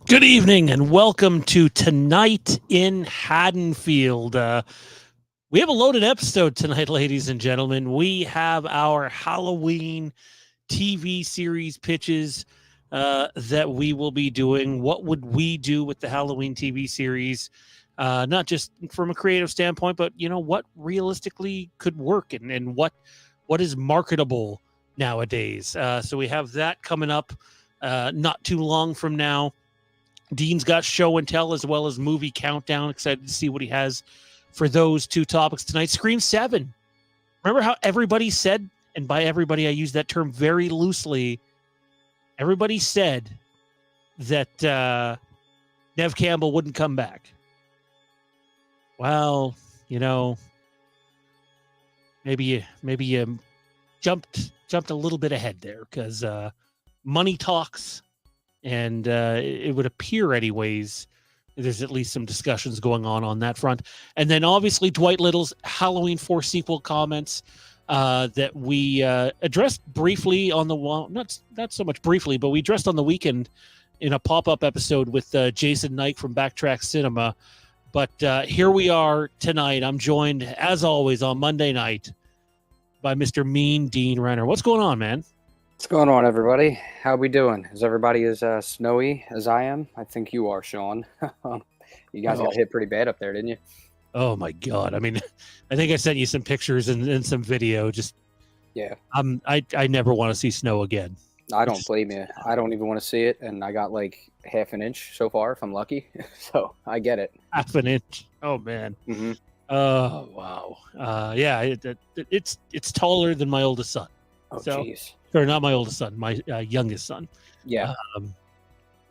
Good evening and welcome to Tonight in Haddonfield. We have a loaded episode tonight, ladies and gentlemen. We have our Halloween TV series pitches that we will be doing. What would we do with the Halloween TV series? Not just from a creative standpoint, but what realistically could work and what is marketable nowadays. So we have that coming up not too long from now. Dean's got show and tell as well as movie countdown. Excited to see what he has for those two topics tonight. Scream 7 Remember how everybody said, and by everybody I use that term very loosely, everybody said that Nev Campbell wouldn't come back. Well, maybe you jumped a little bit ahead there, because money talks, and it would appear anyways there's at least some discussions going on that front. And then obviously Dwight Little's Halloween 4 sequel comments that we addressed briefly on the not so much briefly, but we addressed on the weekend in a pop-up episode with Jason Knight from Backtrack Cinema. But here we are tonight. I'm joined, as always, on Monday night by Mr. Mean Dean Renner. What's going on, man? What's going on, everybody? How we doing? Is everybody as snowy as I am? I think you are, Shawn. You guys got hit pretty bad up there, didn't you? Oh, my God. I mean, I think I sent you some pictures and some video. Just, yeah. I never want to see snow again. I don't blame you. I don't even want to see it, and I got like half an inch so far if I'm lucky. So I get it. Half an inch? Oh, man. Mm-hmm. Oh, wow. Yeah, it's taller than my oldest son. Oh, jeez. Or not my oldest son, my youngest son. Yeah.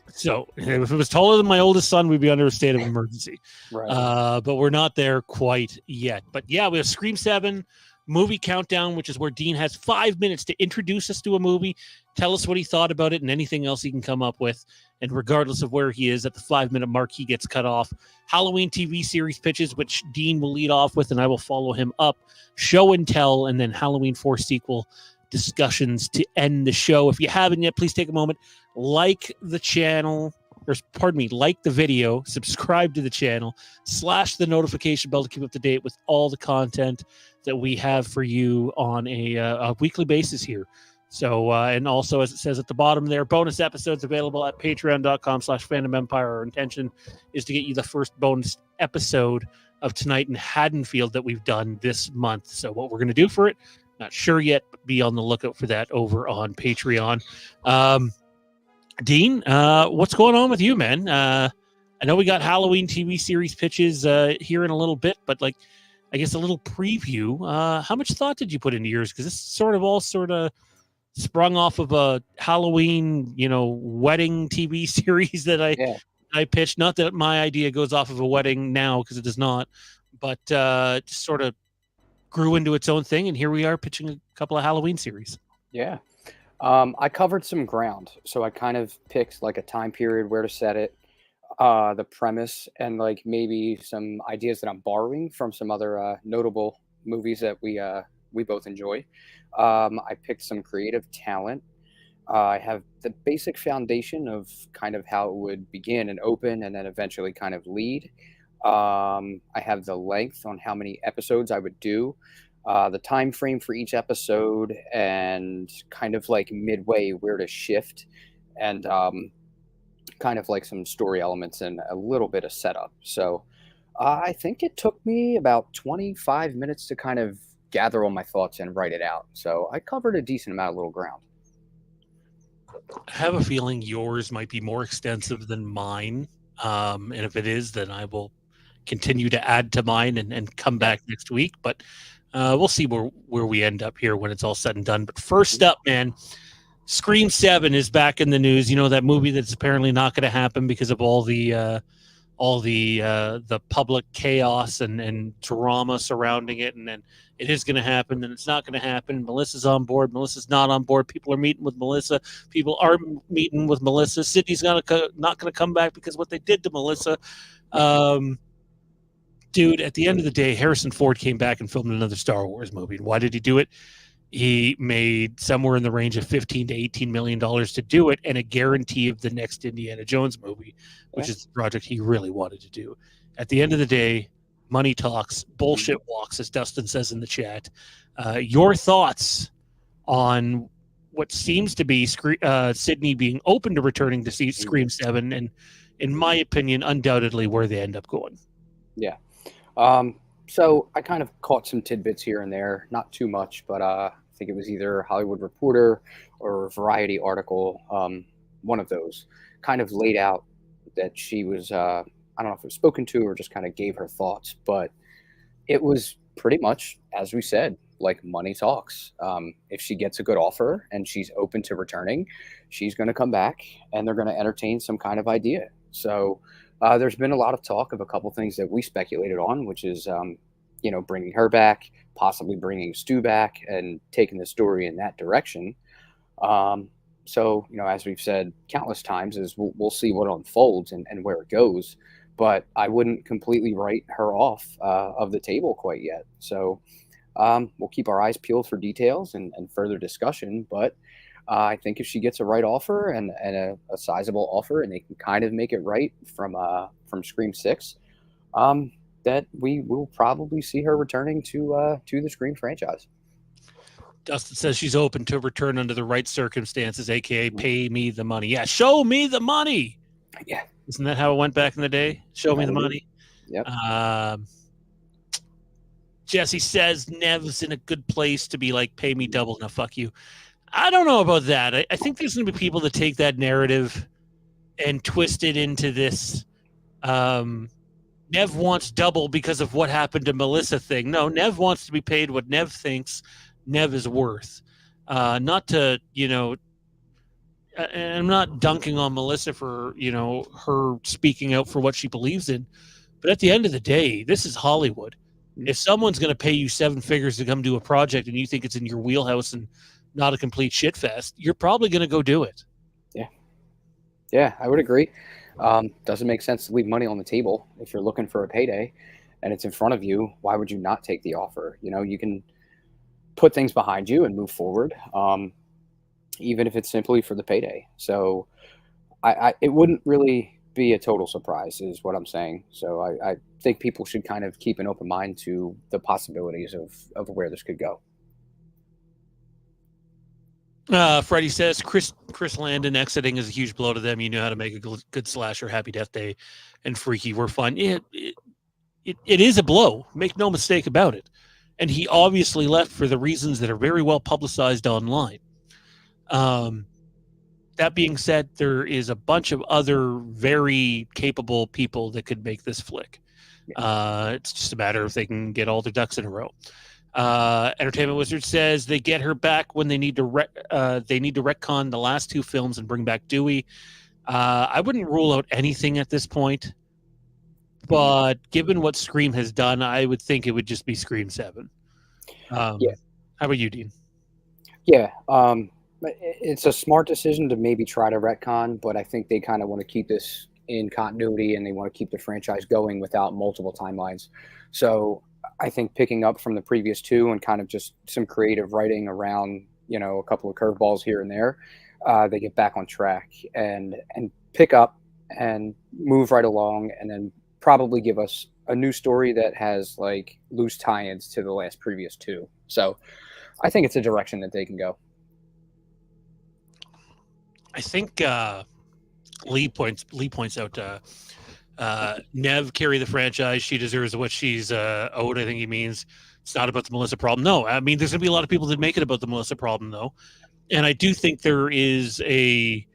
So if it was taller than my oldest son, we'd be under a state of emergency. Right. But we're not there quite yet. But yeah, we have Scream 7 movie countdown, which is where Dean has 5 minutes to introduce us to a movie, tell us what he thought about it, and anything else he can come up with. And regardless of where he is at the 5-minute mark, he gets cut off. Halloween TV series pitches, which Dean will lead off with, and I will follow him up. Show and tell, and then Halloween 4 sequel discussions to end the show. If you haven't yet, please take a moment, like the channel, or pardon me, like the video, subscribe to the channel, slash the notification bell to keep up to date with all the content that we have for you on a weekly basis here. So, and also, as it says at the bottom there, bonus episodes available at patreon.com/Fandom Empire. Our intention is to get you the first bonus episode of Tonight in Haddonfield that we've done this month. So what we're going to do for it, not sure yet, but be on the lookout for that over on Patreon. Dean, what's going on with you, man? I know we got Halloween TV series pitches here in a little bit, but like, I guess a little preview. How much thought did you put into yours? Because this sort of sprung off of a Halloween, wedding TV series that I pitched. Not that my idea goes off of a wedding now, because it does not, but just sort of grew into its own thing, and here we are pitching a couple of Halloween series. Yeah. I covered some ground, so I kind of picked like a time period, where to set it, the premise, and like maybe some ideas that I'm borrowing from some other notable movies that we both enjoy. I picked some creative talent. I have the basic foundation of kind of how it would begin and open and then eventually kind of lead. I have the length on how many episodes I would do, the time frame for each episode, and kind of like midway where to shift, and kind of like some story elements and a little bit of setup. So I think it took me about 25 minutes to kind of gather all my thoughts and write it out. So I covered a decent amount of little ground. I have a feeling yours might be more extensive than mine. And if it is, then I will continue to add to mine and come back next week. But we'll see where we end up here when it's all said and done. But first up, man, Scream 7 is back in the news. That movie that's apparently not going to happen because of all the public chaos and drama surrounding it. And then it is going to happen, and it's not going to happen. Melissa's on board. Melissa's not on board. People are meeting with Melissa. People are meeting with Melissa. Sydney's not going to come back because what they did to Melissa. Dude, at the end of the day, Harrison Ford came back and filmed another Star Wars movie. And why did he do it? He made somewhere in the range of $15 to $18 million to do it, and a guarantee of the next Indiana Jones movie, which is the project he really wanted to do. At the end of the day, money talks, bullshit walks, as Dustin says in the chat. Your thoughts on what seems to be Sydney being open to returning to see Scream 7, and in my opinion, undoubtedly where they end up going. Yeah. So I kind of caught some tidbits here and there, not too much, but I think it was either Hollywood Reporter or Variety article. One of those kind of laid out that she was, I don't know if it was spoken to or just kind of gave her thoughts, but it was pretty much, as we said, like money talks. If she gets a good offer and she's open to returning, she's going to come back and they're going to entertain some kind of idea. So there's been a lot of talk of a couple things that we speculated on, which is, bringing her back, possibly bringing Stu back and taking the story in that direction. So, as we've said countless times, is we'll see what unfolds and where it goes. But I wouldn't completely write her off of the table quite yet. So we'll keep our eyes peeled for details and further discussion. But I think if she gets a right offer and a sizable offer, and they can kind of make it right from Scream 6, that we will probably see her returning to the Scream franchise. Dustin says she's open to return under the right circumstances, aka pay me the money. Yeah, show me the money. Yeah. Isn't that how it went back in the day? Show me the money. Yep. Jesse says Nev's in a good place to be like, pay me double. Now, fuck you. I don't know about that. I think there's going to be people that take that narrative and twist it into this Nev wants double because of what happened to Melissa thing. No, Nev wants to be paid what Nev thinks Nev is worth. Not to, and I'm not dunking on Melissa for, her speaking out for what she believes in. But at the end of the day, this is Hollywood. If someone's going to pay you 7 figures to come do a project and you think it's in your wheelhouse and not a complete shit fest, you're probably going to go do it. Yeah. Yeah, I would agree. Doesn't make sense to leave money on the table if you're looking for a payday and it's in front of you. Why would you not take the offer? You can put things behind you and move forward, even if it's simply for the payday. So it wouldn't really be a total surprise is what I'm saying. So I think people should kind of keep an open mind to the possibilities of where this could go. Freddie says Chris Landon exiting is a huge blow to them. You know how to make a good slasher. Happy Death Day and Freaky were fun. It is a blow. Make no mistake about it. And he obviously left for the reasons that are very well publicized online. That being said, there is a bunch of other very capable people that could make this flick. It's just a matter if they can get all their ducks in a row. Entertainment Wizard says they get her back when they need to retcon the last 2 films and bring back Dewey. I wouldn't rule out anything at this point, but given what Scream has done, I would think it would just be Scream 7. How about you, Dean? Yeah, it's a smart decision to maybe try to retcon, but I think they kind of want to keep this in continuity and they want to keep the franchise going without multiple timelines. So I think picking up from the previous 2 and kind of just some creative writing around, a couple of curveballs here and there, they get back on track and pick up and move right along, and then probably give us a new story that has like loose tie-ins to the previous 2. So I think it's a direction that they can go. I think Lee points out Nev carry the franchise. She deserves what she's owed. I think he means it's not about the Melissa problem. No, I mean, there's going to be a lot of people that make it about the Melissa problem, though. And I do think there is there's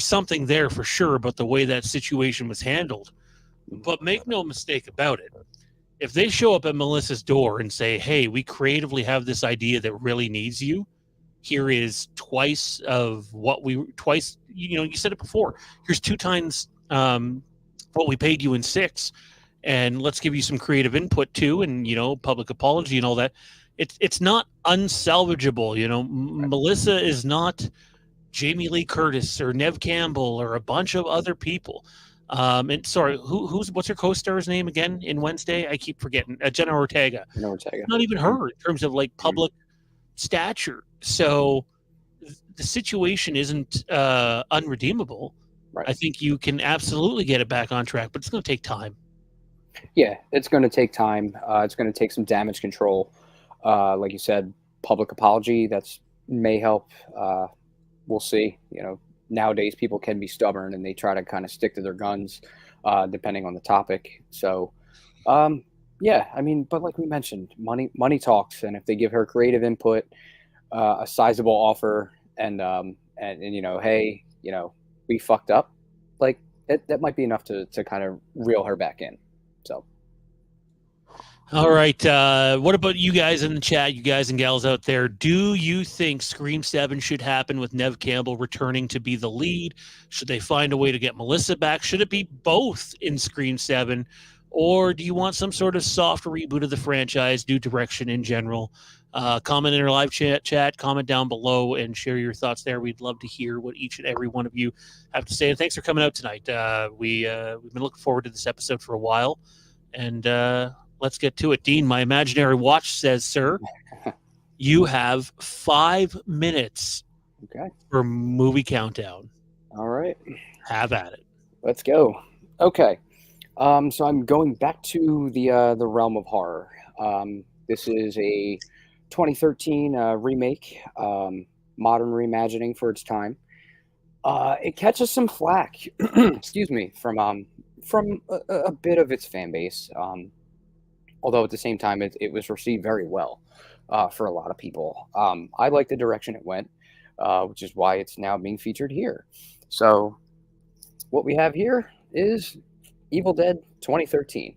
something there for sure about the way that situation was handled. But make no mistake about it. If they show up at Melissa's door and say, hey, we creatively have this idea that really needs you, here is twice, you said it before, here's 2 times what we paid you in 6, and let's give you some creative input too, and public apology and all that. It's not unsalvageable. Melissa is not Jamie Lee Curtis or Nev Campbell or a bunch of other people. And sorry, what's her co-star's name again in Wednesday? I keep forgetting. Jenna Ortega. Not even her in terms of like public stature. So the situation isn't unredeemable. Right. I think you can absolutely get it back on track, but it's going to take time. Yeah, it's going to take time. It's going to take some damage control. Like you said, public apology, that's may help. We'll see. Nowadays people can be stubborn and they try to kind of stick to their guns, depending on the topic. So, yeah, I mean, but like we mentioned, money talks, and if they give her creative input, a sizable offer, and hey, we fucked up, like that might be enough to kind of reel her back in. So, All right. What about you guys in the chat, you guys and gals out there? Do you think Scream 7 should happen with Nev Campbell returning to be the lead? Should they find a way to get Melissa back? Should it be both in Scream 7? Or do you want some sort of soft reboot of the franchise, new direction in general? Comment in our live chat, comment down below, and share your thoughts there. We'd love to hear what each and every one of you have to say. And thanks for coming out tonight. We've been looking forward to this episode for a while. And let's get to it. Dean, my imaginary watch says, sir, you have 5 minutes for movie countdown. All right. Have at it. Let's go. Okay. So I'm going back to the realm of horror. This is a 2013 remake, modern reimagining for its time. It catches some flack, excuse me, from a bit of its fan base. Although at the same time, it was received very well for a lot of people. I like the direction it went, which is why it's now being featured here. So what we have here is Evil Dead 2013.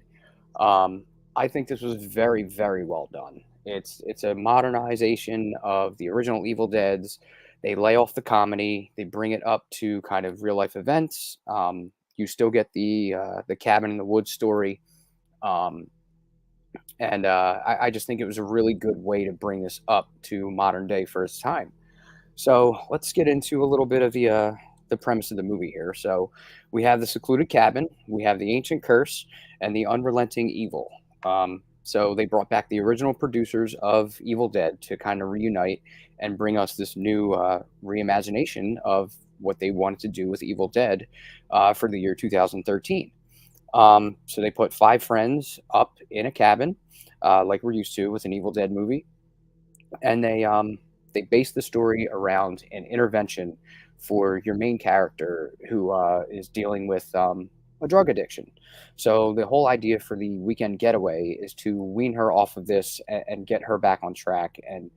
I think this was very, very well done. It's a modernization of the original Evil Deads. They lay off the comedy. They bring it up to kind of real life events. You still get the cabin in the woods story. And I just think it was a really good way to bring this up to modern day for its time. So let's get into a little bit of the premise of the movie here. So we have the secluded cabin, we have the ancient curse, and the unrelenting evil. So they brought back the original producers of Evil Dead to kind of reunite and bring us this new reimagination of what they wanted to do with Evil Dead for the year 2013. So they put 5 friends up in a cabin, like we're used to with an Evil Dead movie, and they based the story around an intervention for your main character who is dealing with a drug addiction. So the whole idea for the weekend getaway is to wean her off of this and get her back on track and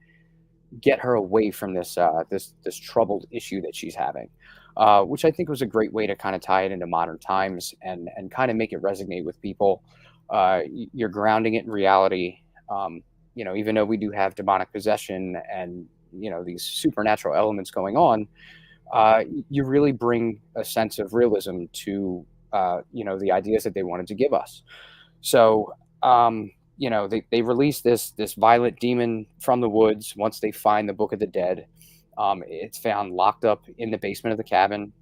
get her away from this this troubled issue that she's having. Which I think was a great way to kind of tie it into modern times and kind of make it resonate with people. You're grounding it in reality. Even though we do have demonic possession and, these supernatural elements going on, you really bring a sense of realism to, the ideas that they wanted to give us. So, they release this violent demon from the woods once they find the Book of the Dead. It's found locked up in the basement of the cabin.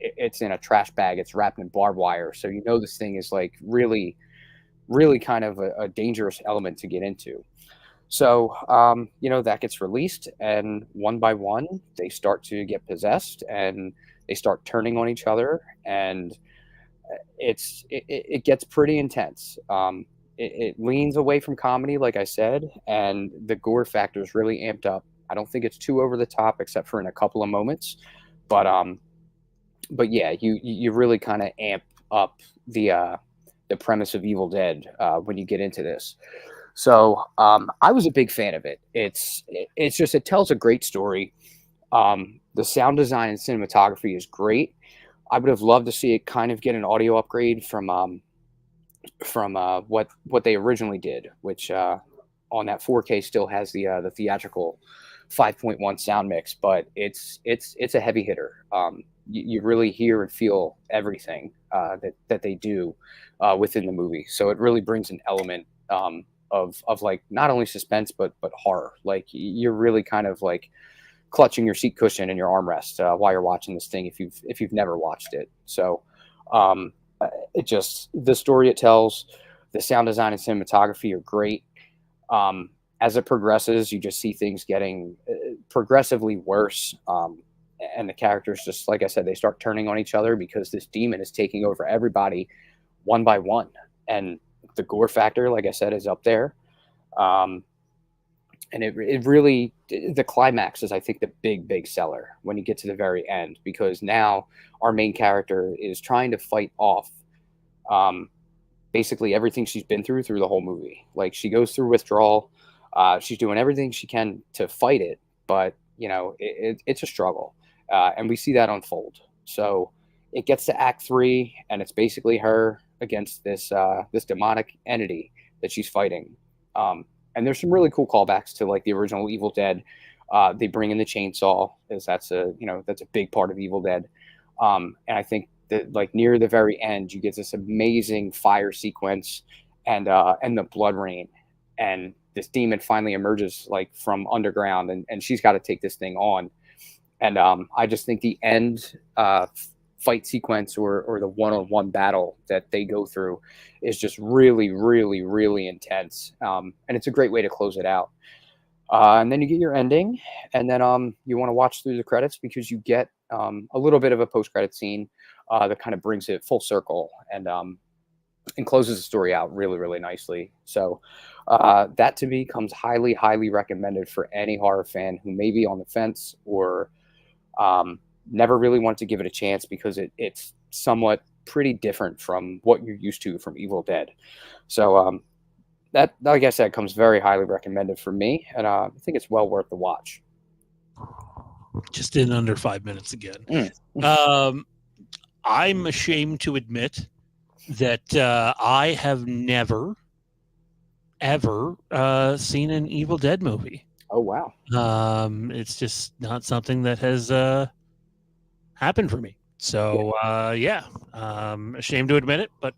It's in a trash bag. It's wrapped in barbed wire. So this thing is like really, really kind of a dangerous element to get into. So, that gets released, and one by one, they start to get possessed, and they start turning on each other, and it gets pretty intense. It leans away from comedy, like I said, and the gore factor is really amped up. I don't think it's too over the top, except for in a couple of moments, but yeah, you really kind of amp up the premise of Evil Dead when you get into this. So I was a big fan of it. It tells a great story. The sound design and cinematography is great. I would have loved to see it kind of get an audio upgrade from what they originally did, which on that 4K still has the theatrical 5.1 sound mix, but it's a heavy hitter. You really hear and feel everything that they do within the movie. So it really brings an element of like not only suspense but horror. Like you're really kind of like clutching your seat cushion and your armrest while you're watching this thing if you've never watched it. So the story it tells, the sound design and cinematography are great. As it progresses, you just see things getting progressively worse. And the characters, just like I said, they start turning on each other because this demon is taking over everybody one by one. And the gore factor, like I said, is up there. And it really, the climax is, I think, the big seller when you get to the very end, because now our main character is trying to fight off basically everything she's been through the whole movie. Like she goes through withdrawal. She's doing everything she can to fight it, but it's a struggle. And we see that unfold. So it gets to Act 3, and it's basically her against this demonic entity that she's fighting. And there's some really cool callbacks to like the original Evil Dead. They bring in the chainsaw, as that's a big part of Evil Dead. And I think that like near the very end, you get this amazing fire sequence and the blood rain, and this demon finally emerges like from underground, and she's got to take this thing on. And I just think the end fight sequence or the one-on-one battle that they go through is just really, really, really intense. And it's a great way to close it out. And then you get your ending, and then you want to watch through the credits because you get a little bit of a post-credit scene that kind of brings it full circle and closes the story out really, really nicely. So that to me comes highly, highly recommended for any horror fan who may be on the fence or never really wanted to give it a chance because it's somewhat pretty different from what you're used to from Evil Dead. So that, like I said, comes very highly recommended for me, and I think it's well worth the watch. Just in under 5 minutes again. I'm ashamed to admit that I have never, ever seen an Evil Dead movie. Oh, wow. It's just not something that has happened for me. So, ashamed to admit it, but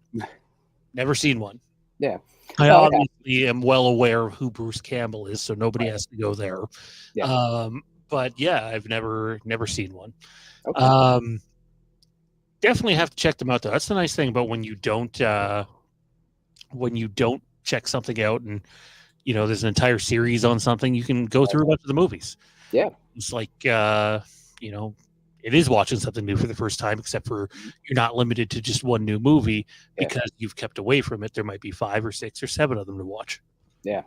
never seen one. Yeah. I obviously am well aware of who Bruce Campbell is, so nobody has to go there. Yeah. But yeah, I've never seen one. Okay. Definitely have to check them out, though. That's the nice thing about when you don't check something out, and there's an entire series on something, you can go through a bunch of the movies. Yeah. It's like it is watching something new for the first time, except for you're not limited to just one new movie because you've kept away from it. There might be 5 or 6 or 7 of them to watch. Yeah.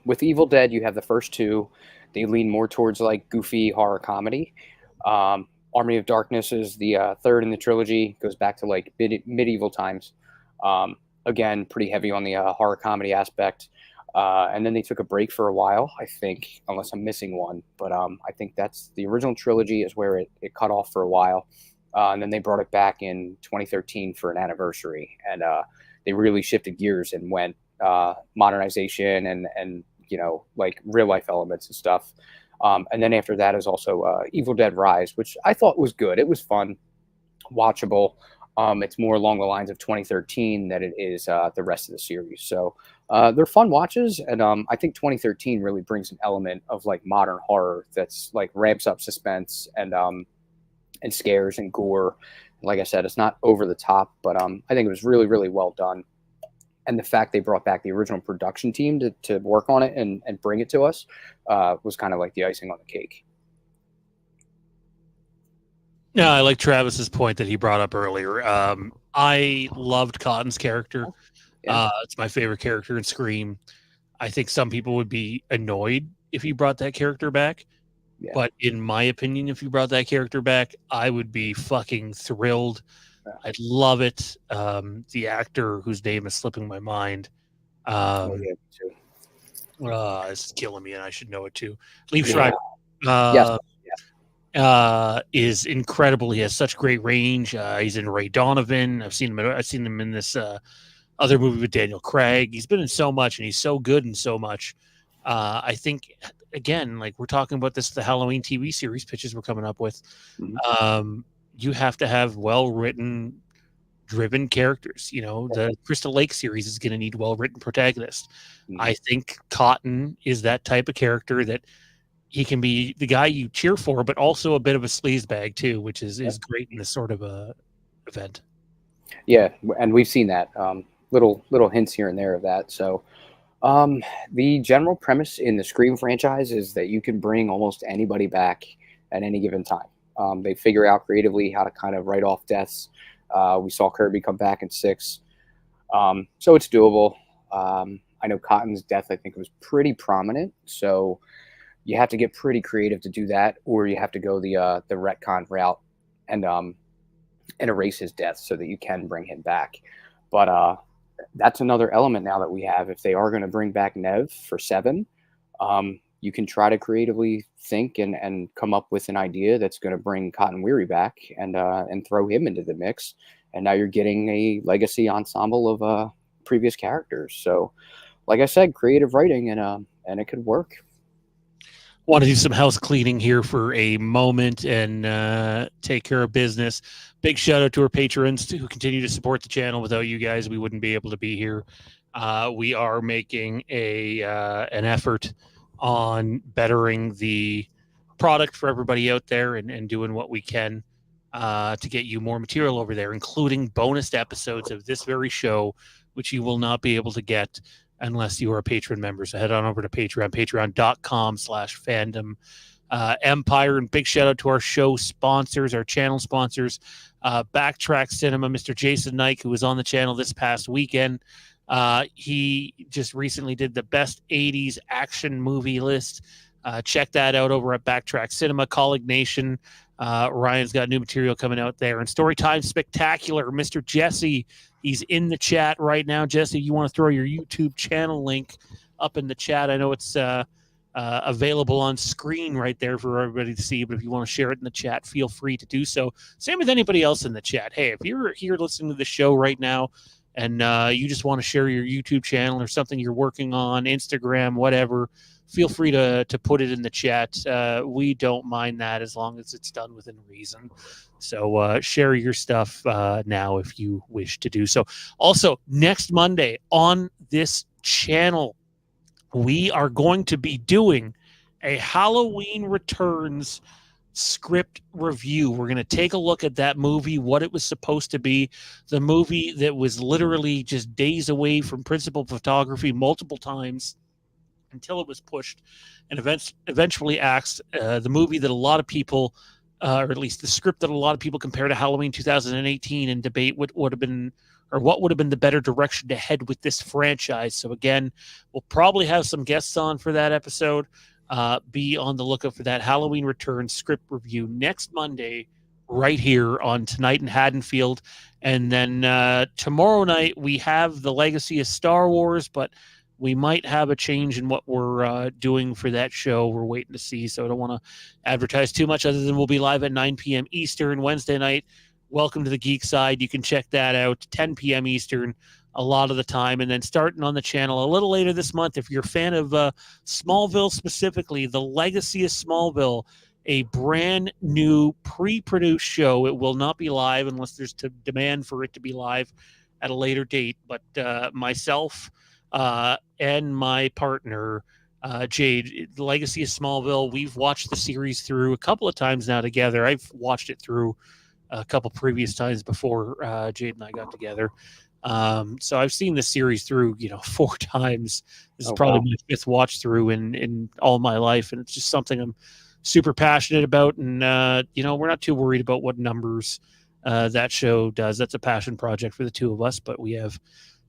With Evil Dead, you have the first 2. They lean more towards like goofy horror comedy. Army of Darkness is the 3rd in the trilogy. Goes back to like medieval times. Again, pretty heavy on the horror comedy aspect. And then they took a break for a while, I think, unless I'm missing one. But I think that's the original trilogy is where it cut off for a while. And then they brought it back in 2013 for an anniversary. And they really shifted gears and went modernization and like real life elements and stuff. And then after that is also Evil Dead Rise, which I thought was good. It was fun, watchable. It's more along the lines of 2013 than it is the rest of the series. So they're fun watches, and I think 2013 really brings an element of like modern horror that's like ramps up suspense and scares and gore. Like I said, it's not over the top, but I think it was really, really well done. And the fact they brought back the original production team to work on it and bring it to us was kind of like the icing on the cake. No, I like Travis's point that he brought up earlier. I loved Cotton's character. It's my favorite character in Scream. I think some people would be annoyed if you brought that character back. Yeah. But in my opinion, if you brought that character back, I would be fucking thrilled. Yeah. I'd love it. The actor whose name is slipping my mind. It's killing me, and I should know it too. Liev Schreiber. Yes. Is incredible. He has such great range. He's in Ray Donovan. I've seen him in this other movie with Daniel Craig. He's been in so much, and he's so good in so much. I think again, like we're talking about the Halloween TV series pitches we're coming up with. Mm-hmm. You have to have well-written, driven characters. The Crystal Lake series is going to need well-written protagonists. Mm-hmm. I think Cotton is that type of character that he can be the guy you cheer for, but also a bit of a sleazebag too, which is great in this sort of a event. Yeah, and we've seen that little hints here and there of that. So the general premise in the Scream franchise is that you can bring almost anybody back at any given time. They figure out creatively how to kind of write off deaths. We saw Kirby come back in 6. So it's doable. I know Cotton's death, I think, was pretty prominent. So you have to get pretty creative to do that, or you have to go the retcon route and erase his death so that you can bring him back. But that's another element now that we have. If they are going to bring back Nev for 7, you can try to creatively think and come up with an idea that's going to bring Cotton Weary back and throw him into the mix. And now you're getting a legacy ensemble of previous characters. So, like I said, creative writing, and it could work. Want to do some house cleaning here for a moment and take care of business. Big shout out to our patrons who continue to support the channel. Without you guys, we wouldn't be able to be here. We are making an effort on bettering the product for everybody out there and doing what we can to get you more material over there, including bonus episodes of this very show, which you will not be able to get unless you are a patron member. So head on over to Patreon, patreon.com/fandom empire. And big shout out to our show sponsors, our channel sponsors, Backtrack Cinema, Mr. Jason Knight, who was on the channel this past weekend. He just recently did the best 80s action movie list. Check that out over at Backtrack Cinema. Colleague Nation, Ryan's got new material coming out there. And Storytime Spectacular, Mr. Jesse, he's in the chat right now. Jesse, you want to throw your YouTube channel link up in the chat? I know it's available on screen right there for everybody to see, but if you want to share it in the chat, feel free to do so. Same with anybody else in the chat. Hey, if you're here listening to the show right now and you just want to share your YouTube channel or something you're working on, Instagram, whatever, feel free to put it in the chat. We don't mind that as long as it's done within reason. So share your stuff now if you wish to do so. Also, next Monday on this channel, we are going to be doing a Halloween Returns script review. We're going to take a look at that movie, what it was supposed to be, the movie that was literally just days away from principal photography multiple times until it was pushed and eventually axed. The movie that a lot of people, or at least the script that a lot of people compare to Halloween 2018 and debate what would have been the better direction to head with this franchise. So again, we'll probably have some guests on for that episode. Be on the lookout for that Halloween Returns script review next Monday right here on Tonight in Haddonfield. And then tomorrow night we have the Legacy of Star Wars, but we might have a change in what we're doing for that show. We're waiting to see, so I don't want to advertise too much other than we'll be live at 9 p.m. Eastern Wednesday night. Welcome to the Geek Side. You can check that out, 10 p.m. Eastern a lot of the time. And then starting on the channel a little later this month, if you're a fan of Smallville specifically, The Legacy of Smallville, a brand new pre-produced show. It will not be live unless there's demand for it to be live at a later date. But myself and my partner, Jade, The Legacy of Smallville, we've watched the series through a couple of times now together. I've watched it through a couple previous times before Jade and I got together. So I've seen the series through, 4 times. This is probably my 5th watch through in all my life. And it's just something I'm super passionate about. And, we're not too worried about what numbers that show does. That's a passion project for the two of us, but we have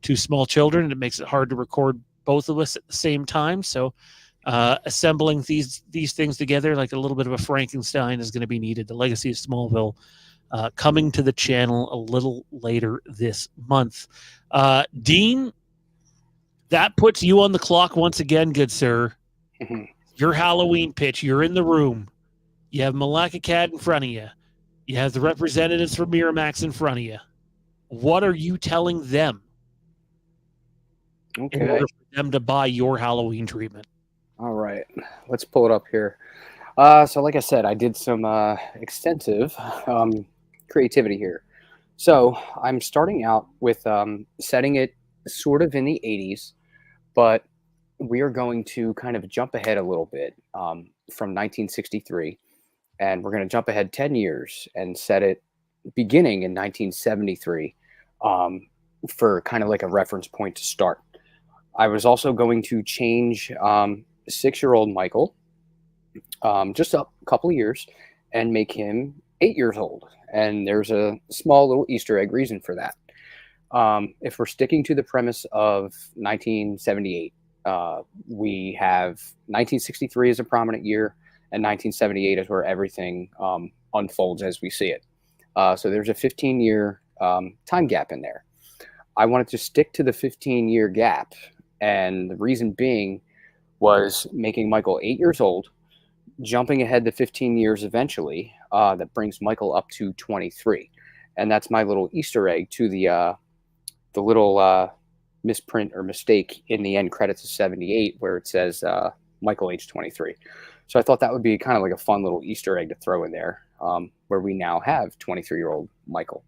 2 small children, and it makes it hard to record both of us at the same time. So assembling these things together like a little bit of a Frankenstein is going to be needed. The Legacy of Smallville coming to the channel a little later this month. Dean, that puts you on the clock once again, good sir. Mm-hmm. Your Halloween pitch, you're in the room. You have Malaka Cat in front of you. You have the representatives from Miramax in front of you. What are you telling them in order for them to buy your Halloween treatment? All right, let's pull it up here. So like I said, I did some extensive creativity here. So I'm starting out with setting it sort of in the 80s, but we are going to kind of jump ahead a little bit from 1963, and we're going to jump ahead 10 years and set it beginning in 1973 for kind of like a reference point to start. I was also going to change 6-year-old Michael just up a couple of years and make him 8 years old. And there's a small little Easter egg reason for that. If we're sticking to the premise of 1978, we have 1963 as a prominent year, and 1978 is where everything unfolds as we see it. So there's a 15-year time gap in there. I wanted to stick to the 15-year gap, and the reason being was making Michael 8 years old, jumping ahead to 15 years eventually. That brings Michael up to 23, and that's my little Easter egg to the little misprint or mistake in the end credits of 78 where it says Michael age 23. So I thought that would be kind of like a fun little Easter egg to throw in there, where we now have 23-year-old Michael.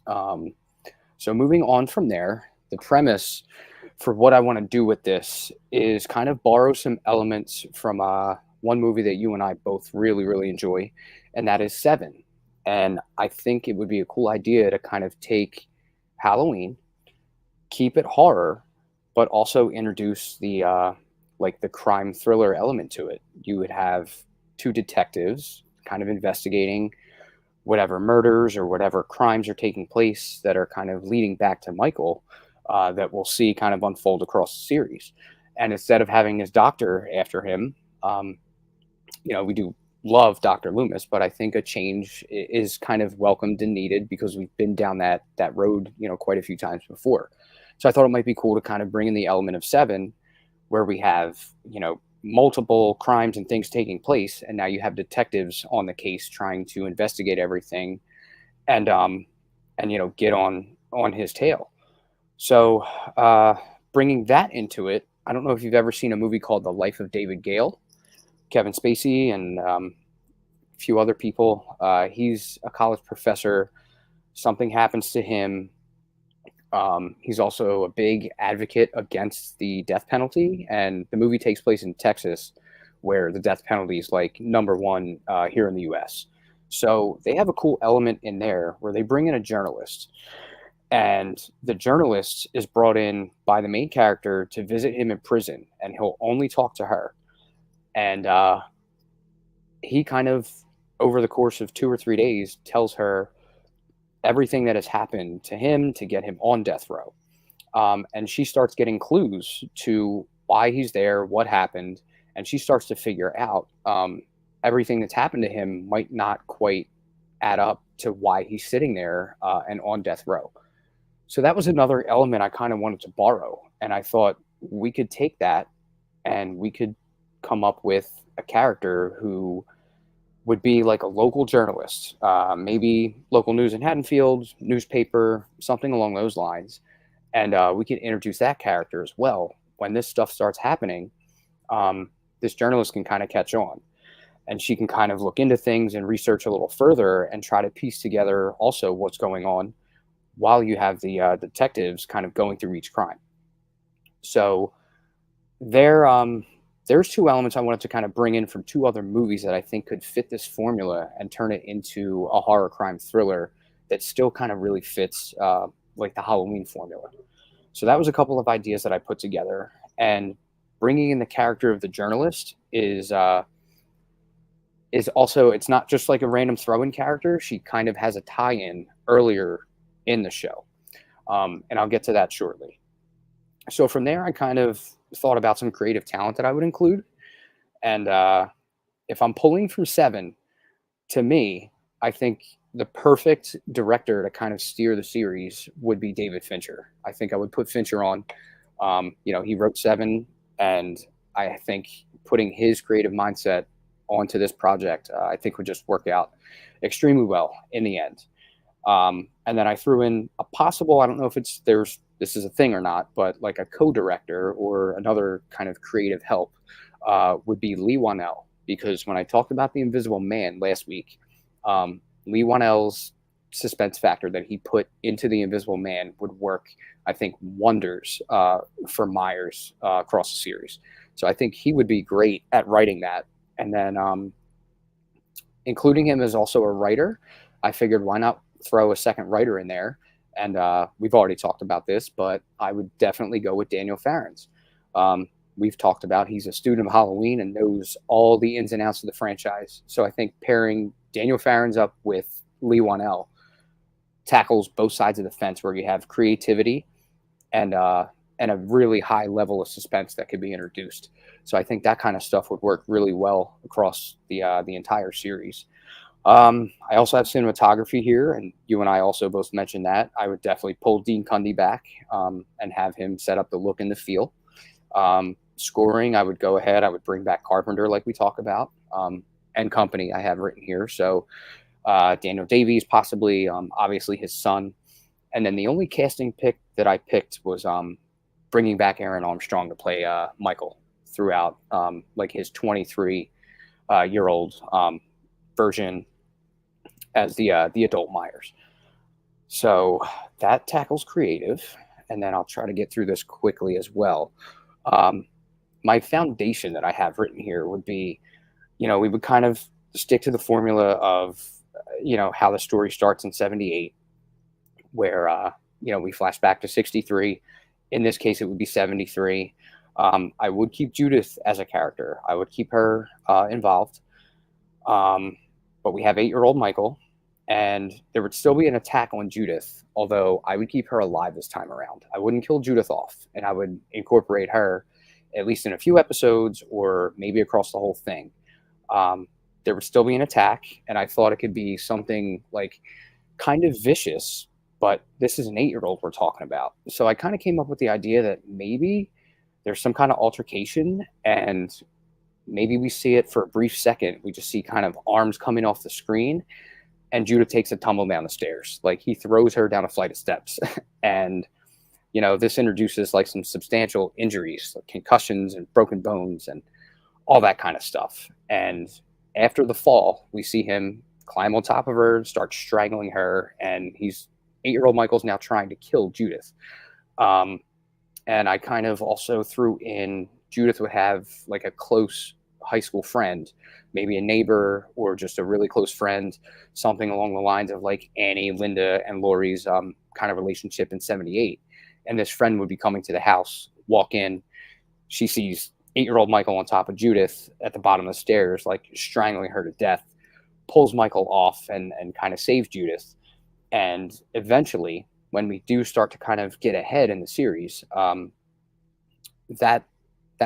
So moving on from there, the premise for what I want to do with this is kind of borrow some elements from one movie that you and I both really, really enjoy, and that is Seven. And I think it would be a cool idea to kind of take Halloween, keep it horror, but also introduce the like the crime thriller element to it. You would have two detectives kind of investigating whatever murders or whatever crimes are taking place that are kind of leading back to Michael, that we'll see kind of unfold across the series. And instead of having his doctor after him, we do love Dr. Loomis, but I think a change is kind of welcomed and needed because we've been down that road, quite a few times before. So I thought it might be cool to kind of bring in the element of Seven, where we have, multiple crimes and things taking place, and now you have detectives on the case trying to investigate everything and get on his tail. So bringing that into it, I don't know if you've ever seen a movie called The Life of David Gale. Kevin Spacey and a few other people. He's a college professor. Something happens to him. He's also a big advocate against the death penalty, and the movie takes place in Texas, where the death penalty is like number one here in the U.S. So they have a cool element in there where they bring in a journalist, and the journalist is brought in by the main character to visit him in prison, and he'll only talk to her. And he kind of, over the course of 2 or 3 days, tells her everything that has happened to him to get him on death row. And she starts getting clues to why he's there, what happened, and she starts to figure out everything that's happened to him might not quite add up to why he's sitting there and on death row. So that was another element I kind of wanted to borrow. And I thought we could take that and we could come up with a character who would be like a local journalist, maybe local news in Haddonfield, newspaper, something along those lines. And we could introduce that character as well. When this stuff starts happening, this journalist can kind of catch on, and she can kind of look into things and research a little further and try to piece together also what's going on while you have the detectives kind of going through each crime. So there's two elements I wanted to kind of bring in from two other movies that I think could fit this formula and turn it into a horror crime thriller that still kind of really fits like the Halloween formula. So that was a couple of ideas that I put together. And bringing in the character of the journalist is also, it's not just like a random throw-in character. She kind of has a tie-in earlier in the show. And I'll get to that shortly. So from there, I kind of thought about some creative talent that I would include. And if I'm pulling from Seven, to me, I think the perfect director to kind of steer the series would be David Fincher. I think I would put Fincher on. He wrote Seven, and I think putting his creative mindset onto this project, I think would just work out extremely well in the end. And then I threw in a possible, I don't know if this is a thing or not, but like a co-director or another kind of creative help would be Leigh Whannell. Because when I talked about The Invisible Man last week, Leigh Whannell's suspense factor that he put into The Invisible Man would work, I think, wonders for Myers across the series. So I think he would be great at writing that. And then including him as also a writer, I figured why not throw a second writer in there. And we've already talked about this, but I would definitely go with Daniel Farrens. We've talked about he's a student of Halloween and knows all the ins and outs of the franchise. So I think pairing Daniel Farrens up with Leigh Whannell tackles both sides of the fence, where you have creativity and a really high level of suspense that could be introduced. So I think that kind of stuff would work really well across the entire series. I also have cinematography here, and you and I also both mentioned that. I would definitely pull Dean Cundy back and have him set up the look and the feel. Scoring, I would go ahead. I would bring back Carpenter, like we talk about, and company I have written here. So Daniel Davies, possibly, obviously his son. And then the only casting pick that I picked was bringing back Aaron Armstrong to play Michael throughout like his 23 year old version as the adult Myers. So that tackles creative, and then I'll try to get through this quickly as well. My foundation that I have written here would be, we would kind of stick to the formula of, how the story starts in 78, where, we flash back to 63. In this case, it would be 73. I would keep Judith as a character. I would keep her involved. But we have 8-year-old Michael, and there would still be an attack on Judith, although I would keep her alive this time around. I wouldn't kill Judith off, and I would incorporate her at least in a few episodes or maybe across the whole thing. There would still be an attack, and I thought it could be something like kind of vicious, but this is an 8-year-old we're talking about. So I kind of came up with the idea that maybe there's some kind of altercation, and maybe we see it for a brief second. We just see kind of arms coming off the screen, and Judith takes a tumble down the stairs. Like, he throws her down a flight of steps. And, this introduces like some substantial injuries, like concussions and broken bones and all that kind of stuff. And after the fall, we see him climb on top of her, start strangling her, and 8-year-old Michael's now trying to kill Judith. And I kind of also threw in Judith would have like a close high school friend, maybe a neighbor or just a really close friend, something along the lines of like Annie, Linda, and Lori's kind of relationship in 78. And this friend would be coming to the house, walk in, she sees 8-year-old Michael on top of Judith at the bottom of the stairs, like strangling her to death, pulls Michael off and kind of saves Judith. And eventually, when we do start to kind of get ahead in the series, that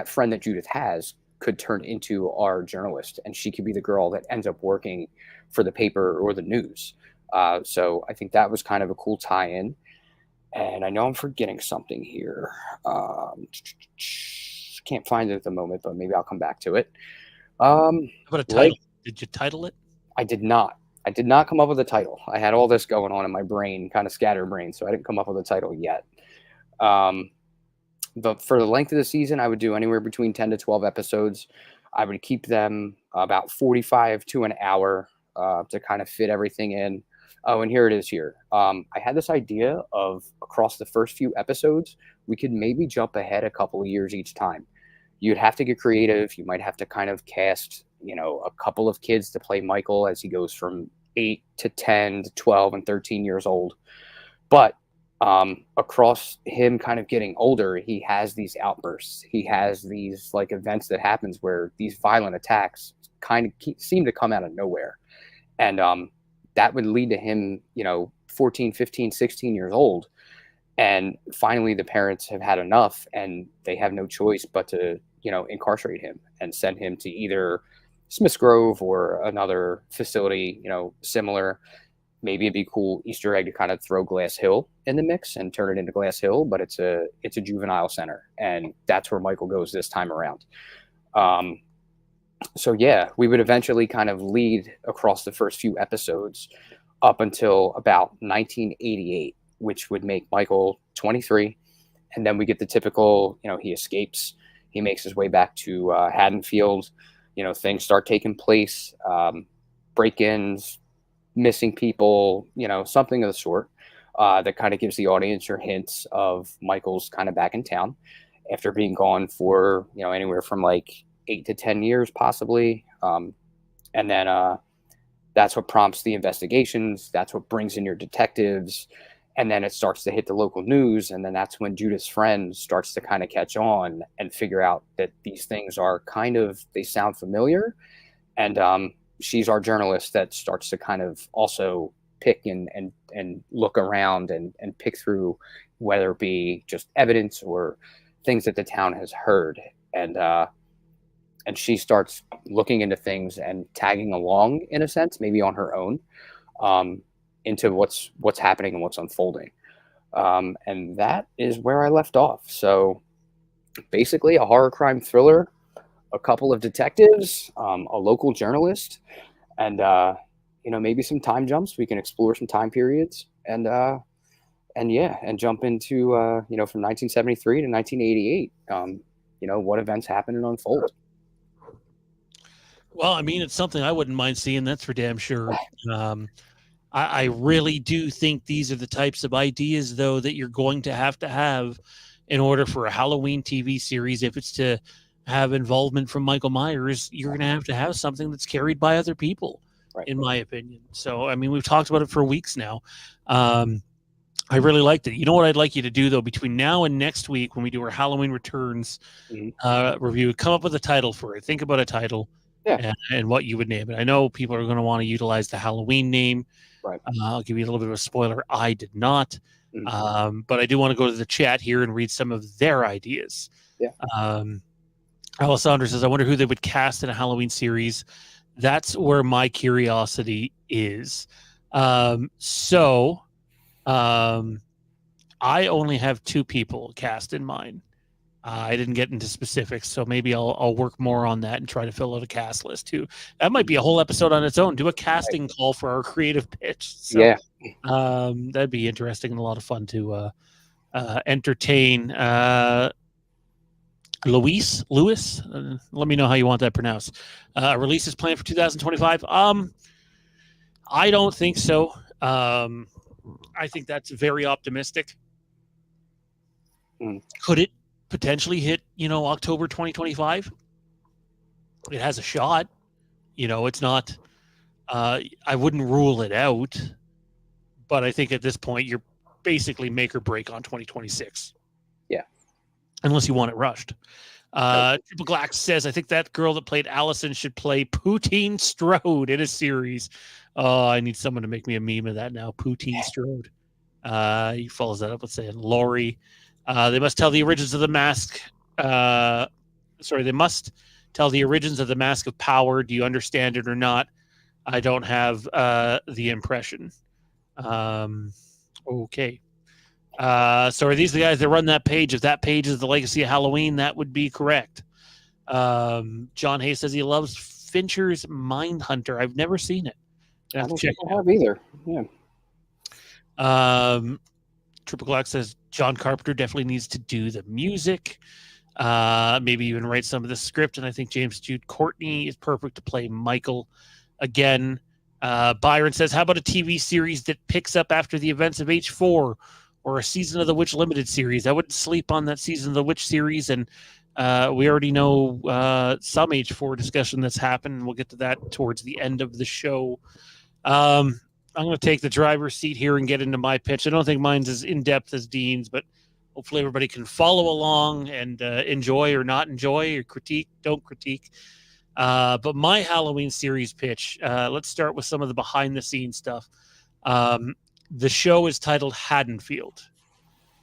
friend that Judith has could turn into our journalist, and she could be the girl that ends up working for the paper or the news. So I think that was kind of a cool tie-in. And I know I'm forgetting something here. Can't find it at the moment, but maybe I'll come back to it. How about a title? Did you title it? I did not. I did not come up with a title. I had all this going on in my brain, kind of scatterbrained, so I didn't come up with a title yet. But for the length of the season, I would do anywhere between 10 to 12 episodes. I would keep them about 45 to an hour to kind of fit everything in. Oh, and here it is here. I had this idea of across the first few episodes, we could maybe jump ahead a couple of years each time. You'd have to get creative. You might have to kind of cast, a couple of kids to play Michael as he goes from 8 to 10 to 12 and 13 years old. But across him kind of getting older, he has these outbursts. He has these like events that happens where these violent attacks kind of seem to come out of nowhere. And that would lead to him, 14, 15, 16 years old. And finally, the parents have had enough, and they have no choice but to, incarcerate him and send him to either Smith's Grove or another facility, similar. Maybe it'd be cool Easter egg to kind of throw Glass Hill in the mix and turn it into Glass Hill, but it's a juvenile center, and that's where Michael goes this time around. So yeah, we would eventually kind of lead across the first few episodes up until about 1988, which would make Michael 23. And then we get the typical, he escapes, he makes his way back to Haddonfield, things start taking place, break-ins, missing people, something of the sort that kind of gives the audience your hints of Michael's kind of back in town after being gone for, anywhere from like 8 to 10 years possibly. And then that's what prompts the investigations. That's what brings in your detectives. And then it starts to hit the local news. And then that's when Judith's friend starts to kind of catch on and figure out that these things are they sound familiar. And she's our journalist that starts to kind of also pick and look around and pick through whether it be just evidence or things that the town has heard. And she starts looking into things and tagging along in a sense, maybe on her own, into what's happening and what's unfolding. And that is where I left off. So basically a horror crime thriller, a couple of detectives, a local journalist, and maybe some time jumps. We can explore some time periods, and and jump into from 1973 to 1988. What events happened and unfold. Well, I mean, it's something I wouldn't mind seeing. That's for damn sure. I really do think these are the types of ideas, though, that you're going to have in order for a Halloween TV series. If it's to have involvement from Michael Myers, you're going to have something that's carried by other people, Right. in my opinion. So, I mean, we've talked about it for weeks now. I really liked it. You know what I'd like you to do, though, between now and next week when we do our Halloween Returns review, come up with a title for it. Think about a title and what you would name it. I know people are going to want to utilize the Halloween name. Right. I'll give you a little bit of a spoiler. I did not. But I do want to go to the chat here and read some of their ideas. Yeah. Alessandra says, I wonder who they would cast in a Halloween series. That's where my curiosity is. I only have 2 people cast in mind. I didn't get into specifics, so maybe I'll work more on that and try to fill out a cast list too. That might be a whole episode on its own. Do a casting call for our creative pitch. So, yeah, that'd be interesting and a lot of fun to entertain. Lewis, let me know how you want that pronounced. Release is planned for 2025. I don't think so. I think that's very optimistic. Could it potentially hit, October 2025? It has a shot. It's not, I wouldn't rule it out, but I think at this point you're basically make or break on 2026. Yeah. Unless you want it rushed. Triple Glax says, I think that girl that played Allison should play Poutine Strode in a series. Oh, I need someone to make me a meme of that now. Poutine Strode. He follows that up with saying Lori. They must tell the origins of the mask. They must tell the origins of the Mask of Power. Do you understand it or not? I don't have the impression. Okay. So are these the guys that run that page? If that page is the Legacy of Halloween, that would be correct. John Hayes says he loves Fincher's Mindhunter. I've never seen it. I don't think I have either. Yeah. Triple Glock says John Carpenter definitely needs to do the music. Maybe even write some of the script. And I think James Jude Courtney is perfect to play Michael again. Byron says, how about a TV series that picks up after the events of H4 or a Season of the Witch limited series? I wouldn't sleep on that Season of the Witch series. And we already know some H4 discussion that's happened. We'll get to that towards the end of the show. I'm going to take the driver's seat here and get into my pitch. I don't think mine's as in-depth as Dean's, but hopefully everybody can follow along and enjoy or not enjoy or critique, don't critique. But my Halloween series pitch, let's start with some of the behind-the-scenes stuff. The show is titled Haddonfield.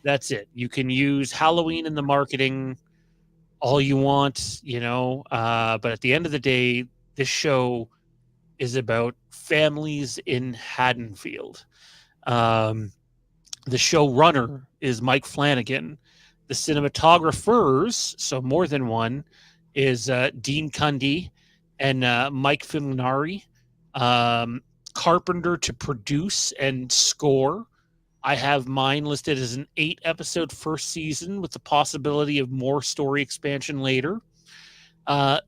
That's it. You can use Halloween in the marketing all you want, but at the end of the day, this show is about families in Haddonfield. The showrunner is Mike Flanagan. The cinematographers, so more than one, is Dean Cundy and Mike Finari. Carpenter to produce and score. I have mine listed as an 8-episode first season with the possibility of more story expansion later. The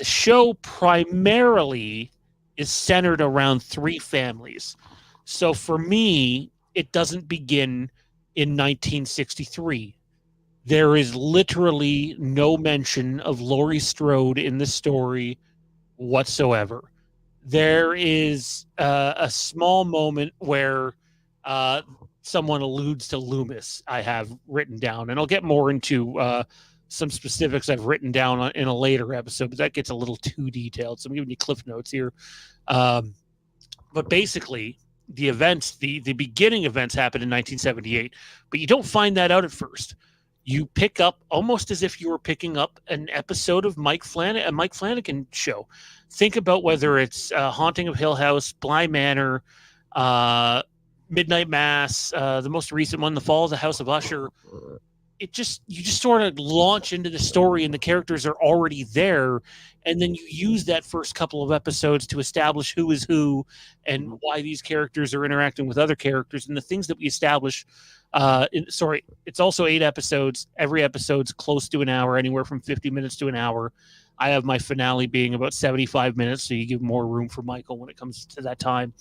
show primarily is centered around 3 families. So for me, it doesn't begin in 1963. There is literally no mention of Laurie Strode in the story whatsoever. There is a small moment where someone alludes to Loomis, I have written down, and I'll get more into some specifics I've written down in a later episode, but that gets a little too detailed. So I'm giving you cliff notes here. But basically, the events, the beginning events happened in 1978, but you don't find that out at first. You pick up almost as if you were picking up an episode of a Mike Flanagan show. Think about whether it's Haunting of Hill House, Bly Manor, Midnight Mass, the most recent one, The Fall of the House of Usher. you just sort of launch into the story and the characters are already there, and then you use that first couple of episodes to establish who is who and why these characters are interacting with other characters, and the things that we establish. It's also 8 episodes. Every episode's close to an hour, anywhere from 50 minutes to an hour. I have my finale being about 75 minutes, so you give more room for Michael when it comes to that time.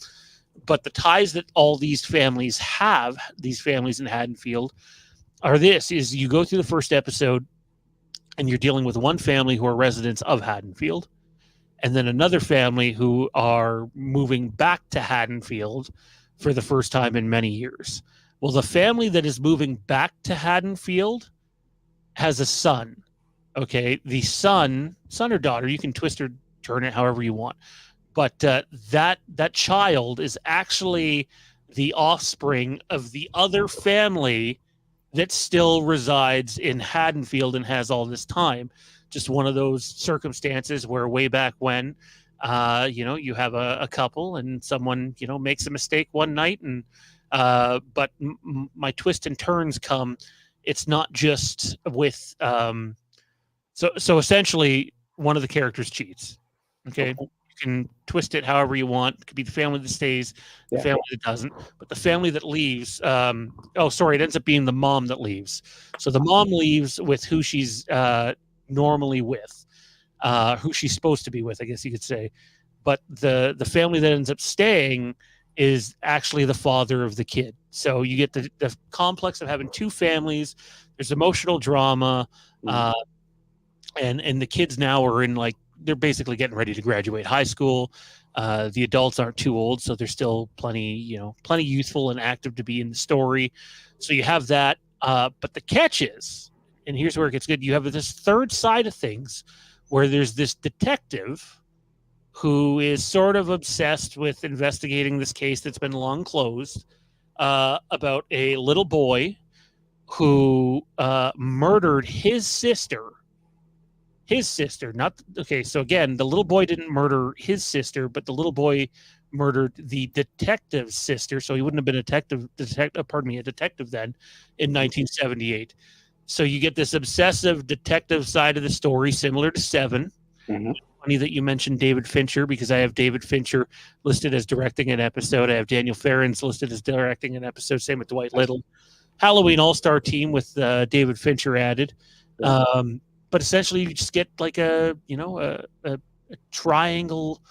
But the ties that all these families have, these families in Haddonfield, is you go through the first episode and you're dealing with one family who are residents of Haddonfield, and then another family who are moving back to Haddonfield for the first time in many years. Well, the family that is moving back to Haddonfield has a son. Okay, the son or daughter, you can twist or turn it however you want, but that child is actually the offspring of the other family that still resides in Haddonfield and has all this time. Just one of those circumstances where way back when, you have a couple and someone, makes a mistake one night, and but my twist and turns come. It's not just with so essentially one of the characters cheats. Okay. You can twist it however you want. It could be the family that stays, the family that doesn't, but the family that leaves. It ends up being the mom that leaves. So the mom leaves with who she's normally with, who she's supposed to be with, I guess you could say. But the family that ends up staying is actually the father of the kid. So you get the complex of having two families. There's emotional drama, and the kids now are in, like, they're basically getting ready to graduate high school. The adults aren't too old, so they're still plenty youthful and active to be in the story. So you have that. But the catch is, and here's where it gets good, you have this third side of things where there's this detective who is sort of obsessed with investigating this case that's been long closed, about a little boy who murdered his sister. So again, the little boy didn't murder his sister, but the little boy murdered the detective's sister. So he wouldn't have been a detective then in 1978. So you get this obsessive detective side of the story, similar to Seven. Funny that you mentioned David Fincher, because I have David Fincher listed as directing an episode. I have Daniel Farrens listed as directing an episode. Same with Dwight Little. Halloween All-Star Team with David Fincher added. But essentially, you just get like a triangle.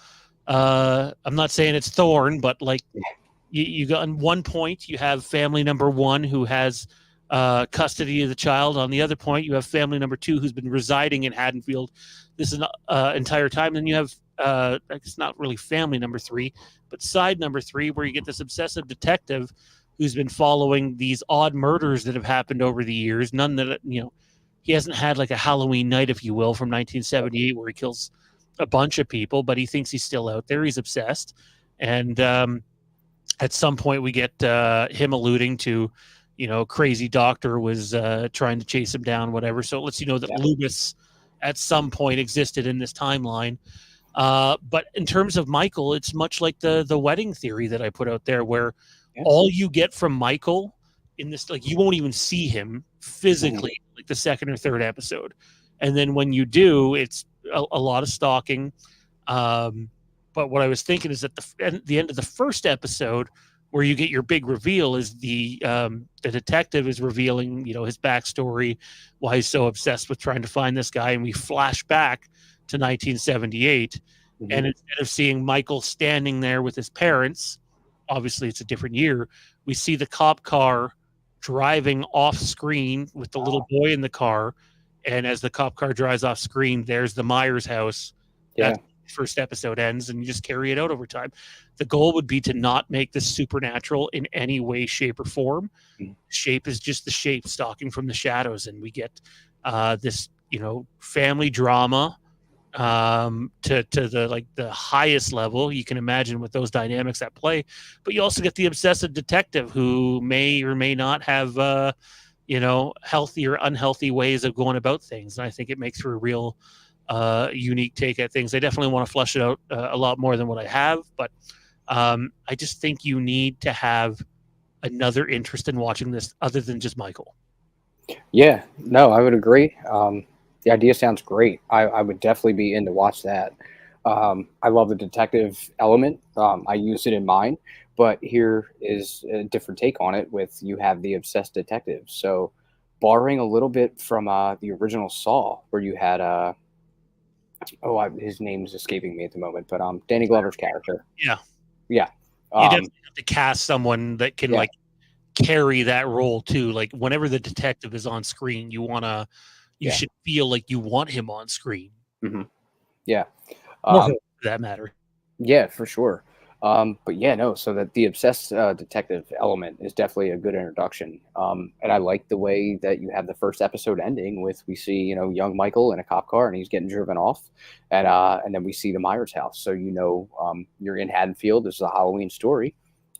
I'm not saying it's Thorn, but like you got, on one point you have family number one who has custody of the child. On the other point, you have family number two who's been residing in Haddonfield this entire time. Then you have it's not really family number three, but side number three, where you get this obsessive detective who's been following these odd murders that have happened over the years. None that he hasn't had like a Halloween night, if you will, from 1978 where he kills a bunch of people, but he thinks he's still out there. He's obsessed. And at some point we get him alluding to, crazy doctor was trying to chase him down, whatever. So it lets you know that Loomis at some point existed in this timeline. But in terms of Michael, it's much like the wedding theory that I put out there, where all you get from Michael in this, like, you won't even see him physically, like the second or third episode. And then when you do, it's a lot of stalking. But what I was thinking is at the end of the first episode, where you get your big reveal, is the detective is revealing, his backstory, why he's so obsessed with trying to find this guy. And we flash back to 1978. And instead of seeing Michael standing there with his parents, obviously it's a different year, we see the cop car driving off screen with the little boy in the car. And as the cop car drives off screen, there's the Myers house. That's the first episode ends, and you just carry it out over time. The goal would be to not make this supernatural in any way, shape, or form. Shape is just the shape stalking from the shadows, and we get this, family drama to the highest level you can imagine with those dynamics at play. But you also get the obsessive detective who may or may not have healthy or unhealthy ways of going about things, and I think it makes for a real unique take at things. I definitely want to flesh it out a lot more than what I have, but I just think you need to have another interest in watching this other than just Michael. Yeah, no, I would agree. The idea sounds great. I would definitely be in to watch that. I love the detective element. I use it in mine, but here is a different take on it. With you have the obsessed detective. So, borrowing a little bit from the original Saw, where you had his name's escaping me at the moment, but Danny Glover's character. Yeah, Yeah, you um, definitely have to cast someone that can yeah, like carry that role too. Like whenever the detective is on screen, you yeah, should feel like you want him on screen. hmm yeah. Or Um, her, for that matter. Yeah, for sure. But yeah, no. So that the obsessed detective element is definitely a good introduction. And I like the way that you have the first episode ending with we see young Michael in a cop car and he's getting driven off, and then we see the Myers house. So you're in Haddonfield. This is a Halloween story,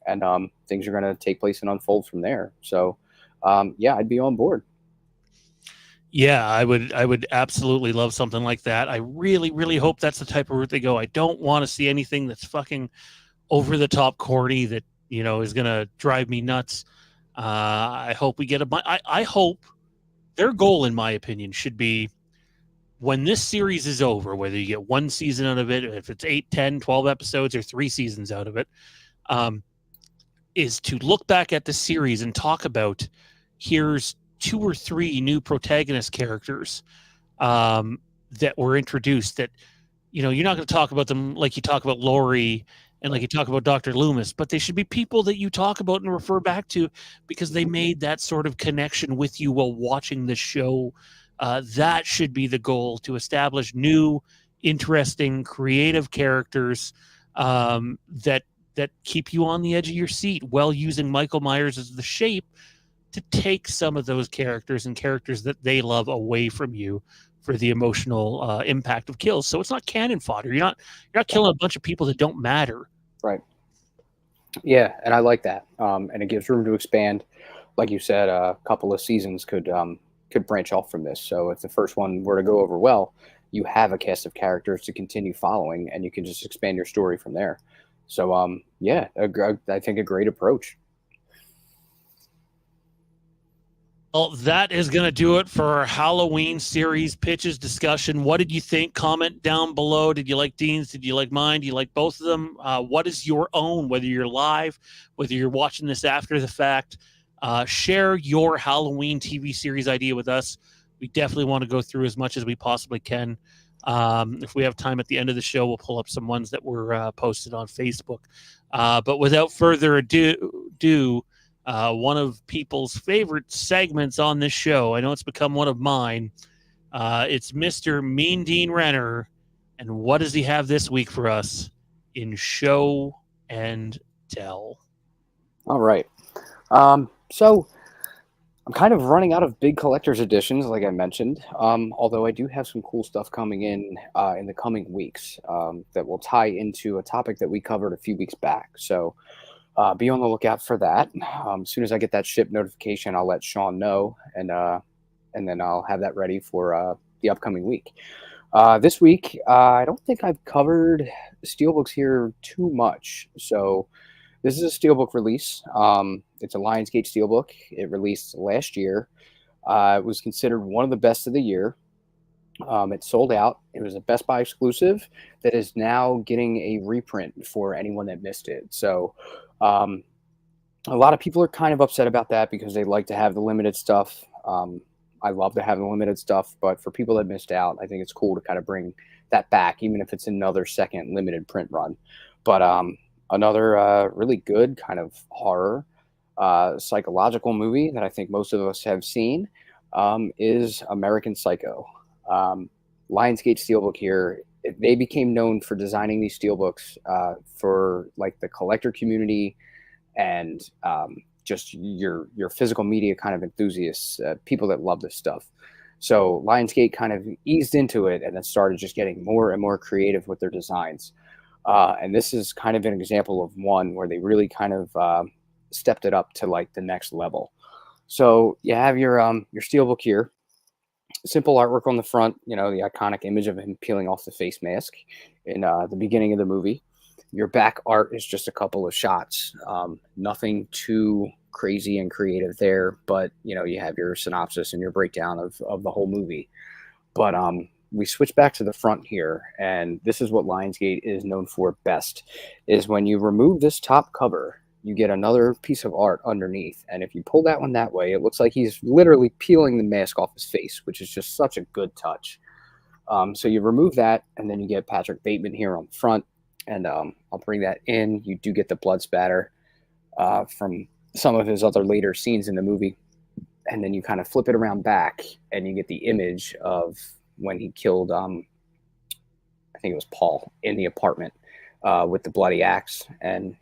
and things are going to take place and unfold from there. So yeah, I'd be on board. Yeah, I would absolutely love something like that. I really, really hope that's the type of route they go. I don't want to see anything that's fucking over the top corny that, is gonna drive me nuts. I hope we get I hope their goal, in my opinion, should be when this series is over, whether you get one season out of it, if it's 8, 10, 12 episodes, or 3 seasons out of it, um, is to look back at the series and talk about here's 2 or 3 new protagonist characters that were introduced that you're not going to talk about them like you talk about Laurie and like Right. you talk about Dr. Loomis, but they should be people that you talk about and refer back to because they made that sort of connection with you while watching the show. That should be the goal, to establish new, interesting, creative characters that keep you on the edge of your seat while using Michael Myers as the shape to take some of those characters and characters that they love away from you for the emotional impact of kills. So it's not cannon fodder. You're not Yeah. killing a bunch of people that don't matter. Right. Yeah, and I like that. And it gives room to expand. Like you said, a couple of seasons could branch off from this. So if the first one were to go over well, you have a cast of characters to continue following, and you can just expand your story from there. So yeah, I think a great approach. Well, that is going to do it for our Halloween series pitches discussion. What did you think? Comment down below. Did you like Dean's? Did you like mine? Do you like both of them? What is your own, whether you're live, whether you're watching this after the fact? Share your Halloween TV series idea with us. We definitely want to go through as much as we possibly can. If we have time at the end of the show, we'll pull up some ones that were posted on Facebook. But without further ado, one of people's favorite segments on this show. I know it's become one of mine. It's Mr. Mean Dean Renner. And what does he have this week for us in Show and Tell? All right. So I'm kind of running out of big collector's editions, like I mentioned. Although I do have some cool stuff coming in the coming weeks that will tie into a topic that we covered a few weeks back. So be on the lookout for that. As soon as I get that ship notification, I'll let Shawn know, and then I'll have that ready for the upcoming week. This week, I don't think I've covered steelbooks here too much. So this is a steelbook release. It's a Lionsgate steelbook. It released last year. It was considered one of the best of the year. It sold out. It was a Best Buy exclusive that is now getting a reprint for anyone that missed it. So um, a lot of people are kind of upset about that because they like to have the limited stuff. I love to have the limited stuff, but for people that missed out, I think it's cool to kind of bring that back, even if it's another second limited print run. But another really good kind of horror psychological movie that I think most of us have seen is American Psycho. Lionsgate Steelbook here, they became known for designing these steelbooks for like the collector community and just your physical media kind of enthusiasts, people that love this stuff. So Lionsgate kind of eased into it and then started just getting more and more creative with their designs. And this is kind of an example of one where they really kind of stepped it up to like the next level. So you have your steelbook here. Simple artwork on the front, the iconic image of him peeling off the face mask in the beginning of the movie. Your back art is just a couple of shots, nothing too crazy and creative there, but you have your synopsis and your breakdown of the whole movie. But we switch back to the front here, and this is what Lionsgate is known for best, is when you remove this top cover, you get another piece of art underneath. And if you pull that one that way, it looks like he's literally peeling the mask off his face, which is just such a good touch. So you remove that, and then you get Patrick Bateman here on the front, and I'll bring that in. You do get the blood spatter from some of his other later scenes in the movie. And then you kind of flip it around back, and you get the image of when he killed, I think it was Paul, in the apartment with the bloody axe. And,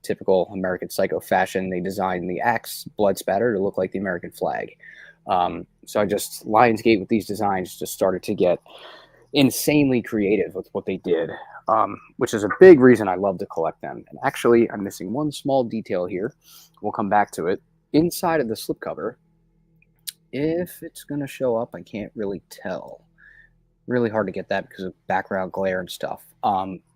typical American Psycho fashion, they designed the axe blood spatter to look like the American flag. So Lionsgate with these designs just started to get insanely creative with what they did, which is a big reason I love to collect them. And actually, I'm missing one small detail here. We'll come back to it. Inside of the slipcover, if it's going to show up, I can't really tell. Really hard to get that because of background glare and stuff.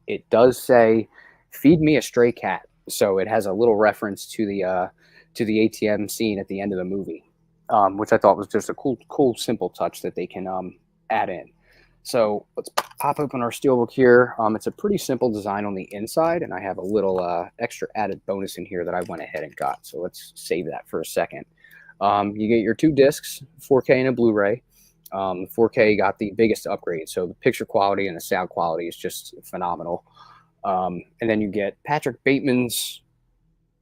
It does say, "Feed me a stray cat." So it has a little reference to the ATM scene at the end of the movie, which I thought was just a cool, simple touch that they can add in. So let's pop open our steelbook here. It's a pretty simple design on the inside, and I have a little extra added bonus in here that I went ahead and got. So let's save that for a second. You get your 2 discs, 4K and a Blu-ray. 4K got the biggest upgrade, so the picture quality and the sound quality is just phenomenal. And then you get Patrick Bateman's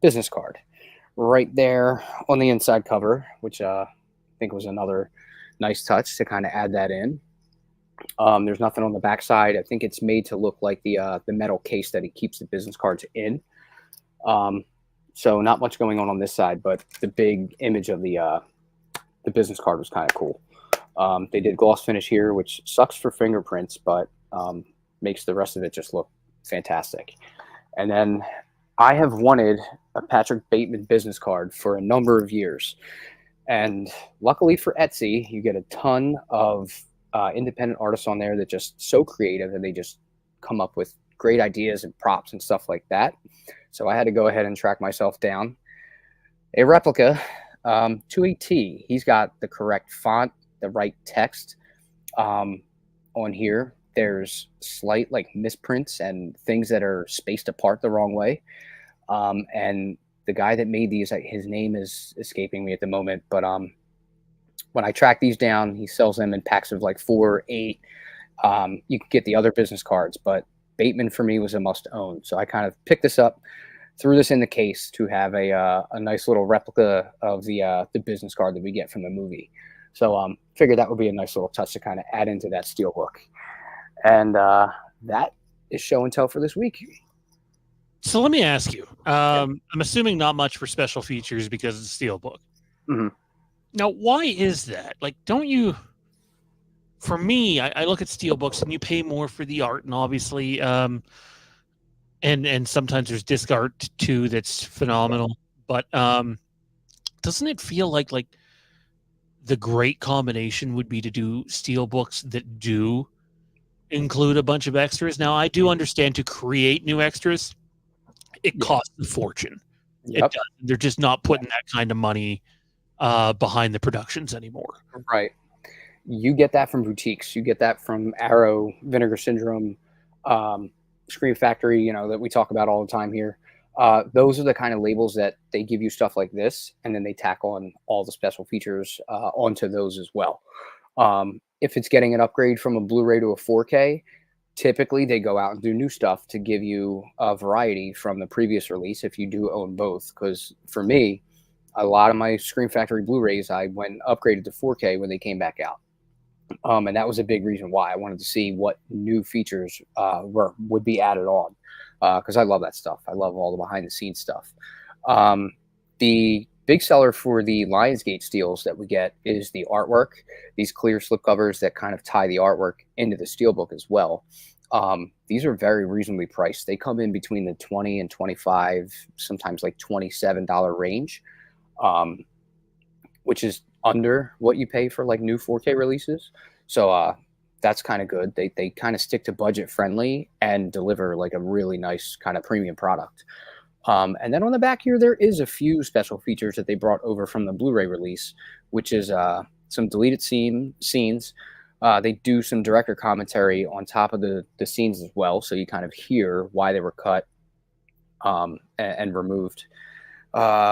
business card right there on the inside cover, which I think was another nice touch to kind of add that in. There's nothing on the back side. I think it's made to look like the metal case that he keeps the business cards in. So not much going on this side, but the big image of the business card was kind of cool. They did gloss finish here, which sucks for fingerprints, but makes the rest of it just look fantastic. And then I have wanted a Patrick Bateman business card for a number of years. And luckily for Etsy, you get a ton of independent artists on there that just so creative, and they just come up with great ideas and props and stuff like that. So I had to go ahead and track myself down a replica to a T. He's got the correct font, the right text on here. There's slight misprints and things that are spaced apart the wrong way. And the guy that made these, his name is escaping me at the moment, but when I track these down, he sells them in packs of 4, 8. You can get the other business cards, but Bateman for me was a must own. So I kind of picked this up, threw this in the case to have a nice little replica of the business card that we get from the movie. So figured that would be a nice little touch to kind of add into that steelbook. And that is show and tell for this week. So let me ask you, I'm assuming not much for special features because it's a steelbook. Mm-hmm. Now, why is that? Don't you... For me, I look at steelbooks and you pay more for the art, and obviously, and sometimes there's disc art too that's phenomenal. But doesn't it feel like the great combination would be to do steelbooks that do include a bunch of extras? Now, I do understand to create new extras, it costs a fortune. Yep. It does. They're just not putting that kind of money behind the productions anymore. Right. You get that from boutiques. You get that from Arrow, Vinegar Syndrome, Scream Factory, that we talk about all the time here. Those are the kind of labels that they give you stuff like this, and then they tack on all the special features onto those as well. If it's getting an upgrade from a Blu-ray to a 4K, typically they go out and do new stuff to give you a variety from the previous release if you do own both. Because for me, a lot of my Scream Factory Blu-rays, I went and upgraded to 4K when they came back out. And that was a big reason why I wanted to see what new features would be added on, because I love that stuff. I love all the behind-the-scenes stuff. The big seller for the Lionsgate steels that we get is the artwork, these clear slipcovers that kind of tie the artwork into the steelbook as well. These are very reasonably priced. They come in between the $20 and $25, sometimes $27 range, which is under what you pay for new 4K releases. So that's kind of good. They kind of stick to budget friendly and deliver a really nice kind of premium product. And then on the back here, there is a few special features that they brought over from the Blu-ray release, which is some deleted scenes. They do some director commentary on top of the scenes as well, so you kind of hear why they were cut and removed.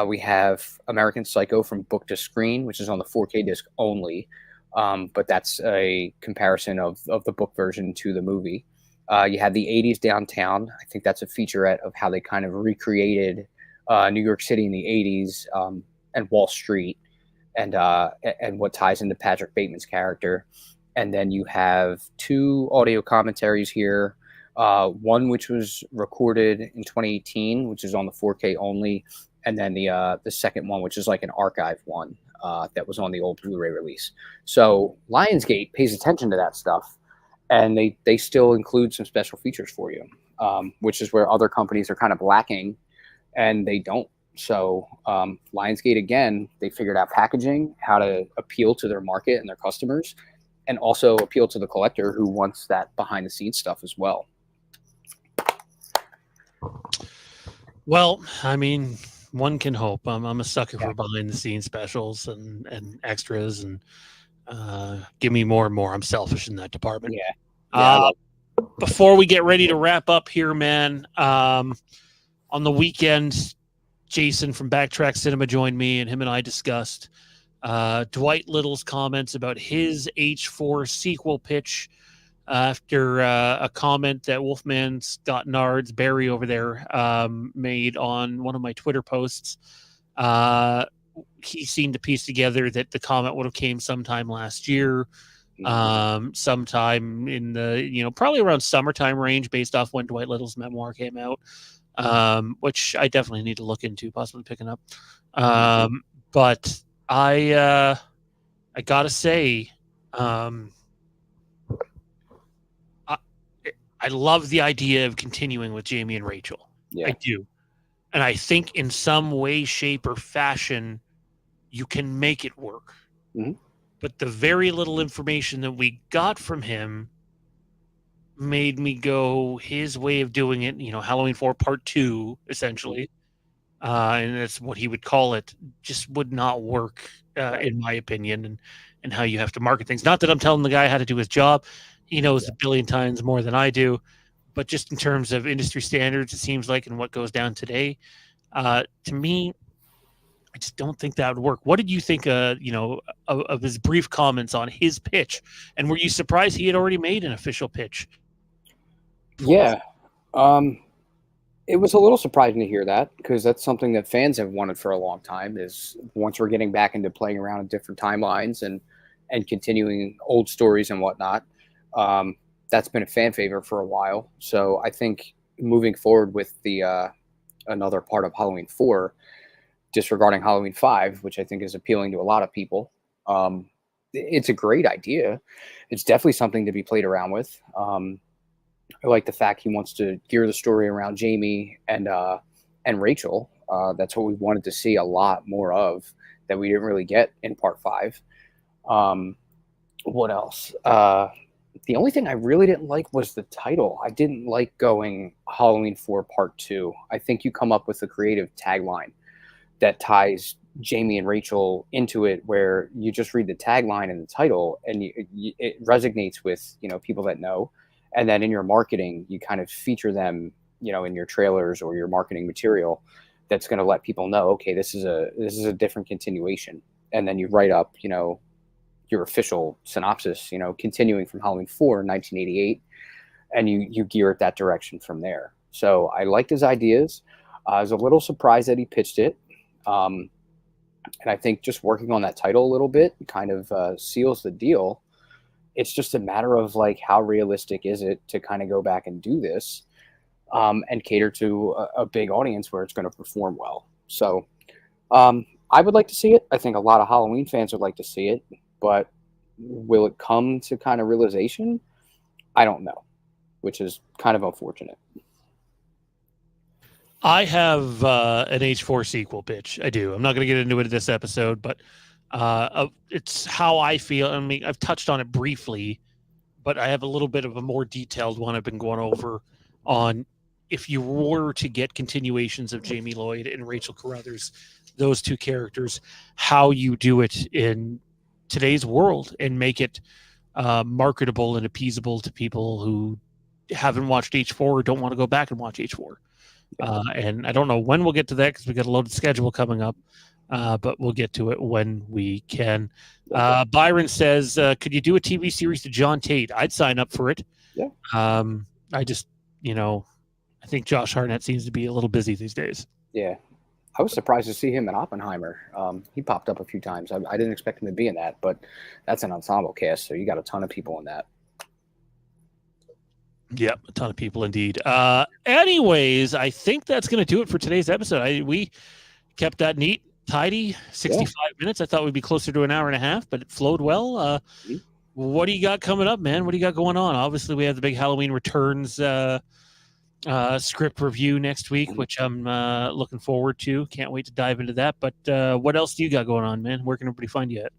We have American Psycho from book to screen, which is on the 4K disc only, but that's a comparison of the book version to the movie. You had the 80s downtown. I think that's a featurette of how they kind of recreated New York City in the 80s and Wall Street and what ties into Patrick Bateman's character. And then you have 2 audio commentaries here. One which was recorded in 2018, which is on the 4K only, and then the second one, which is like an archive one that was on the old Blu-ray release. So Lionsgate pays attention to that stuff, and they still include some special features for you, which is where other companies are kind of lacking, and they don't. So Lionsgate, again, they figured out packaging, how to appeal to their market and their customers, and also appeal to the collector who wants that behind-the-scenes stuff as well. Well, I mean, one can hope. I'm a sucker for behind-the-scenes specials and extras, and give me more and more. I'm selfish in that department. Before we get ready to wrap up here, man, on the weekend, Jason from Backtrack Cinema joined me, and him and I discussed Dwight Little's comments about his H4 sequel pitch after a comment that Wolfman Scott Nards, Barry over there, made on one of my Twitter posts. He seemed to piece together that the comment would have came sometime last year, sometime in the, probably around summertime range based off when Dwight Little's memoir came out, which I definitely need to look into, possibly picking up. But I gotta say, I love the idea of continuing with Jamie and Rachel. Yeah. I do. And I think in some way, shape, or fashion, you can make it work. Mm-hmm. But the very little information that we got from him made me go, his way of doing it, Halloween 4 Part 2, essentially, and that's what he would call it, just would not work, in my opinion, and how you have to market things. Not that I'm telling the guy how to do his job. He knows a billion times more than I do, but just in terms of industry standards, it seems like, and what goes down today, to me, I just don't think that would work. What did you think, of his brief comments on his pitch? And were you surprised he had already made an official pitch? Yeah. It was a little surprising to hear that, because that's something that fans have wanted for a long time, is once we're getting back into playing around in different timelines and continuing old stories and whatnot. That's been a fan favorite for a while. So I think moving forward with the another part of Halloween 4, disregarding Halloween 5, which I think is appealing to a lot of people, it's a great idea. It's definitely something to be played around with. I like the fact he wants to gear the story around Jamie and Rachel. That's what we wanted to see a lot more of that we didn't really get in Part 5. What else? The only thing I really didn't like was the title. I didn't like going Halloween 4 Part 2. I think you come up with a creative tagline that ties Jamie and Rachel into it, where you just read the tagline and the title, and it resonates with people that know. And then in your marketing, you kind of feature them, in your trailers or your marketing material that's going to let people know, okay, this is a different continuation. And then you write up, your official synopsis, continuing from Halloween 4 in 1988, and you gear it that direction from there. So I liked his ideas. I was a little surprised that he pitched it. And I think just working on that title a little bit kind of seals the deal. It's just a matter of how realistic is it to kind of go back and do this and cater to a big audience where it's going to perform well. So I would like to see it. I think a lot of Halloween fans would like to see it. But will it come to kind of realization? I don't know, which is kind of unfortunate. I have an H4 sequel pitch. I do. I'm not going to get into it in this episode, but it's how I feel. I mean, I've touched on it briefly, but I have a little bit of a more detailed one I've been going over on if you were to get continuations of Jamie Lloyd and Rachel Carruthers, those two characters, how you do it in today's world and make it marketable and appeasable to people who haven't watched H4 or don't want to go back and watch H4. And I don't know when we'll get to that because we got a loaded schedule coming up, but we'll get to it when we can. Byron says, could you do a TV series to John Tate? I'd sign up for it. Yeah. I just, I think Josh Hartnett seems to be a little busy these days. Yeah. I was surprised to see him in Oppenheimer. He popped up a few times. I didn't expect him to be in that, but that's an ensemble cast, so you got a ton of people in that. Yep, a ton of people indeed. Anyways, I think that's going to do it for today's episode. We kept that neat, tidy, 65 minutes. I thought we'd be closer to an hour and a half, but it flowed well. What do you got coming up, man? What do you got going on? Obviously, we have the big Halloween Returns script review next week, which I'm looking forward to. Can't wait to dive into that. But what else do you got going on, man? Where can everybody find you at?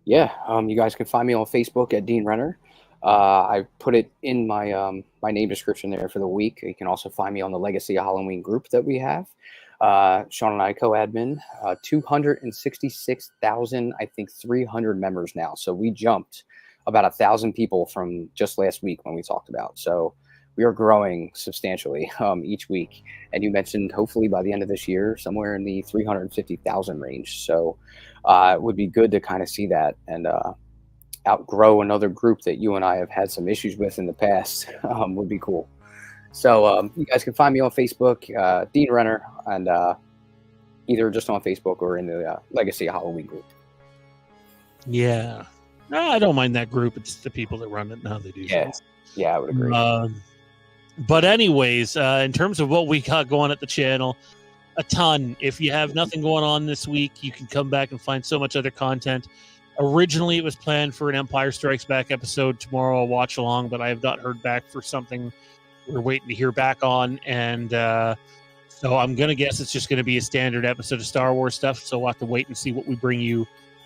Yeah, you guys can find me on Facebook at Dean Renner. I put it in my my name description there for the week. You can also find me on the Legacy of Halloween group that we have. Shawn and I co-admin, 266,000, I think 300 members now. So we jumped about 1,000 people from just last week when we talked about. So we are growing substantially each week. And you mentioned hopefully by the end of this year, somewhere in the 350,000 range. So it would be good to kind of see that and outgrow another group that you and I have had some issues with in the past. Would be cool. So you guys can find me on Facebook, Dean Renner, and either just on Facebook or in the Legacy of Halloween group. Yeah. No, I don't mind that group. It's the people that run it and how they do things. Yeah, I would agree. But anyways, in terms of what we got going at the channel, a ton. If you have nothing going on this week, you can come back and find so much other content. Originally, it was planned for an Empire Strikes Back episode tomorrow, I'll watch along, but I have not heard back for something we're waiting to hear back on. And so I'm going to guess it's just going to be a standard episode of Star Wars stuff. So we'll have to wait and see what we bring you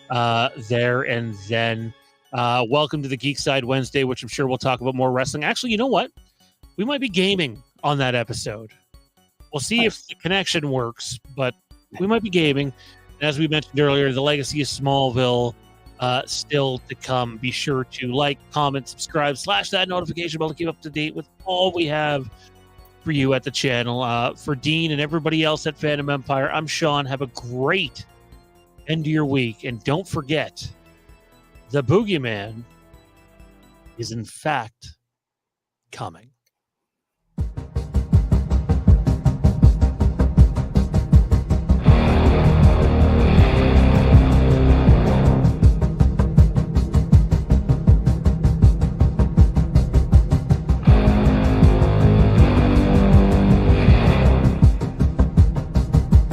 there. And then welcome to the Geek Side Wednesday, which I'm sure we'll talk about more wrestling. Actually, you know what? We might be gaming on that episode. We'll see if the connection works, but we might be gaming. And as we mentioned earlier, the Legacy of Smallville still to come. Be sure to like, comment, subscribe, / that notification bell to keep up to date with all we have for you at the channel. For Dean and everybody else at Fandom Empire, I'm Shawn. Have a great end of your week. And don't forget, the Boogeyman is in fact coming.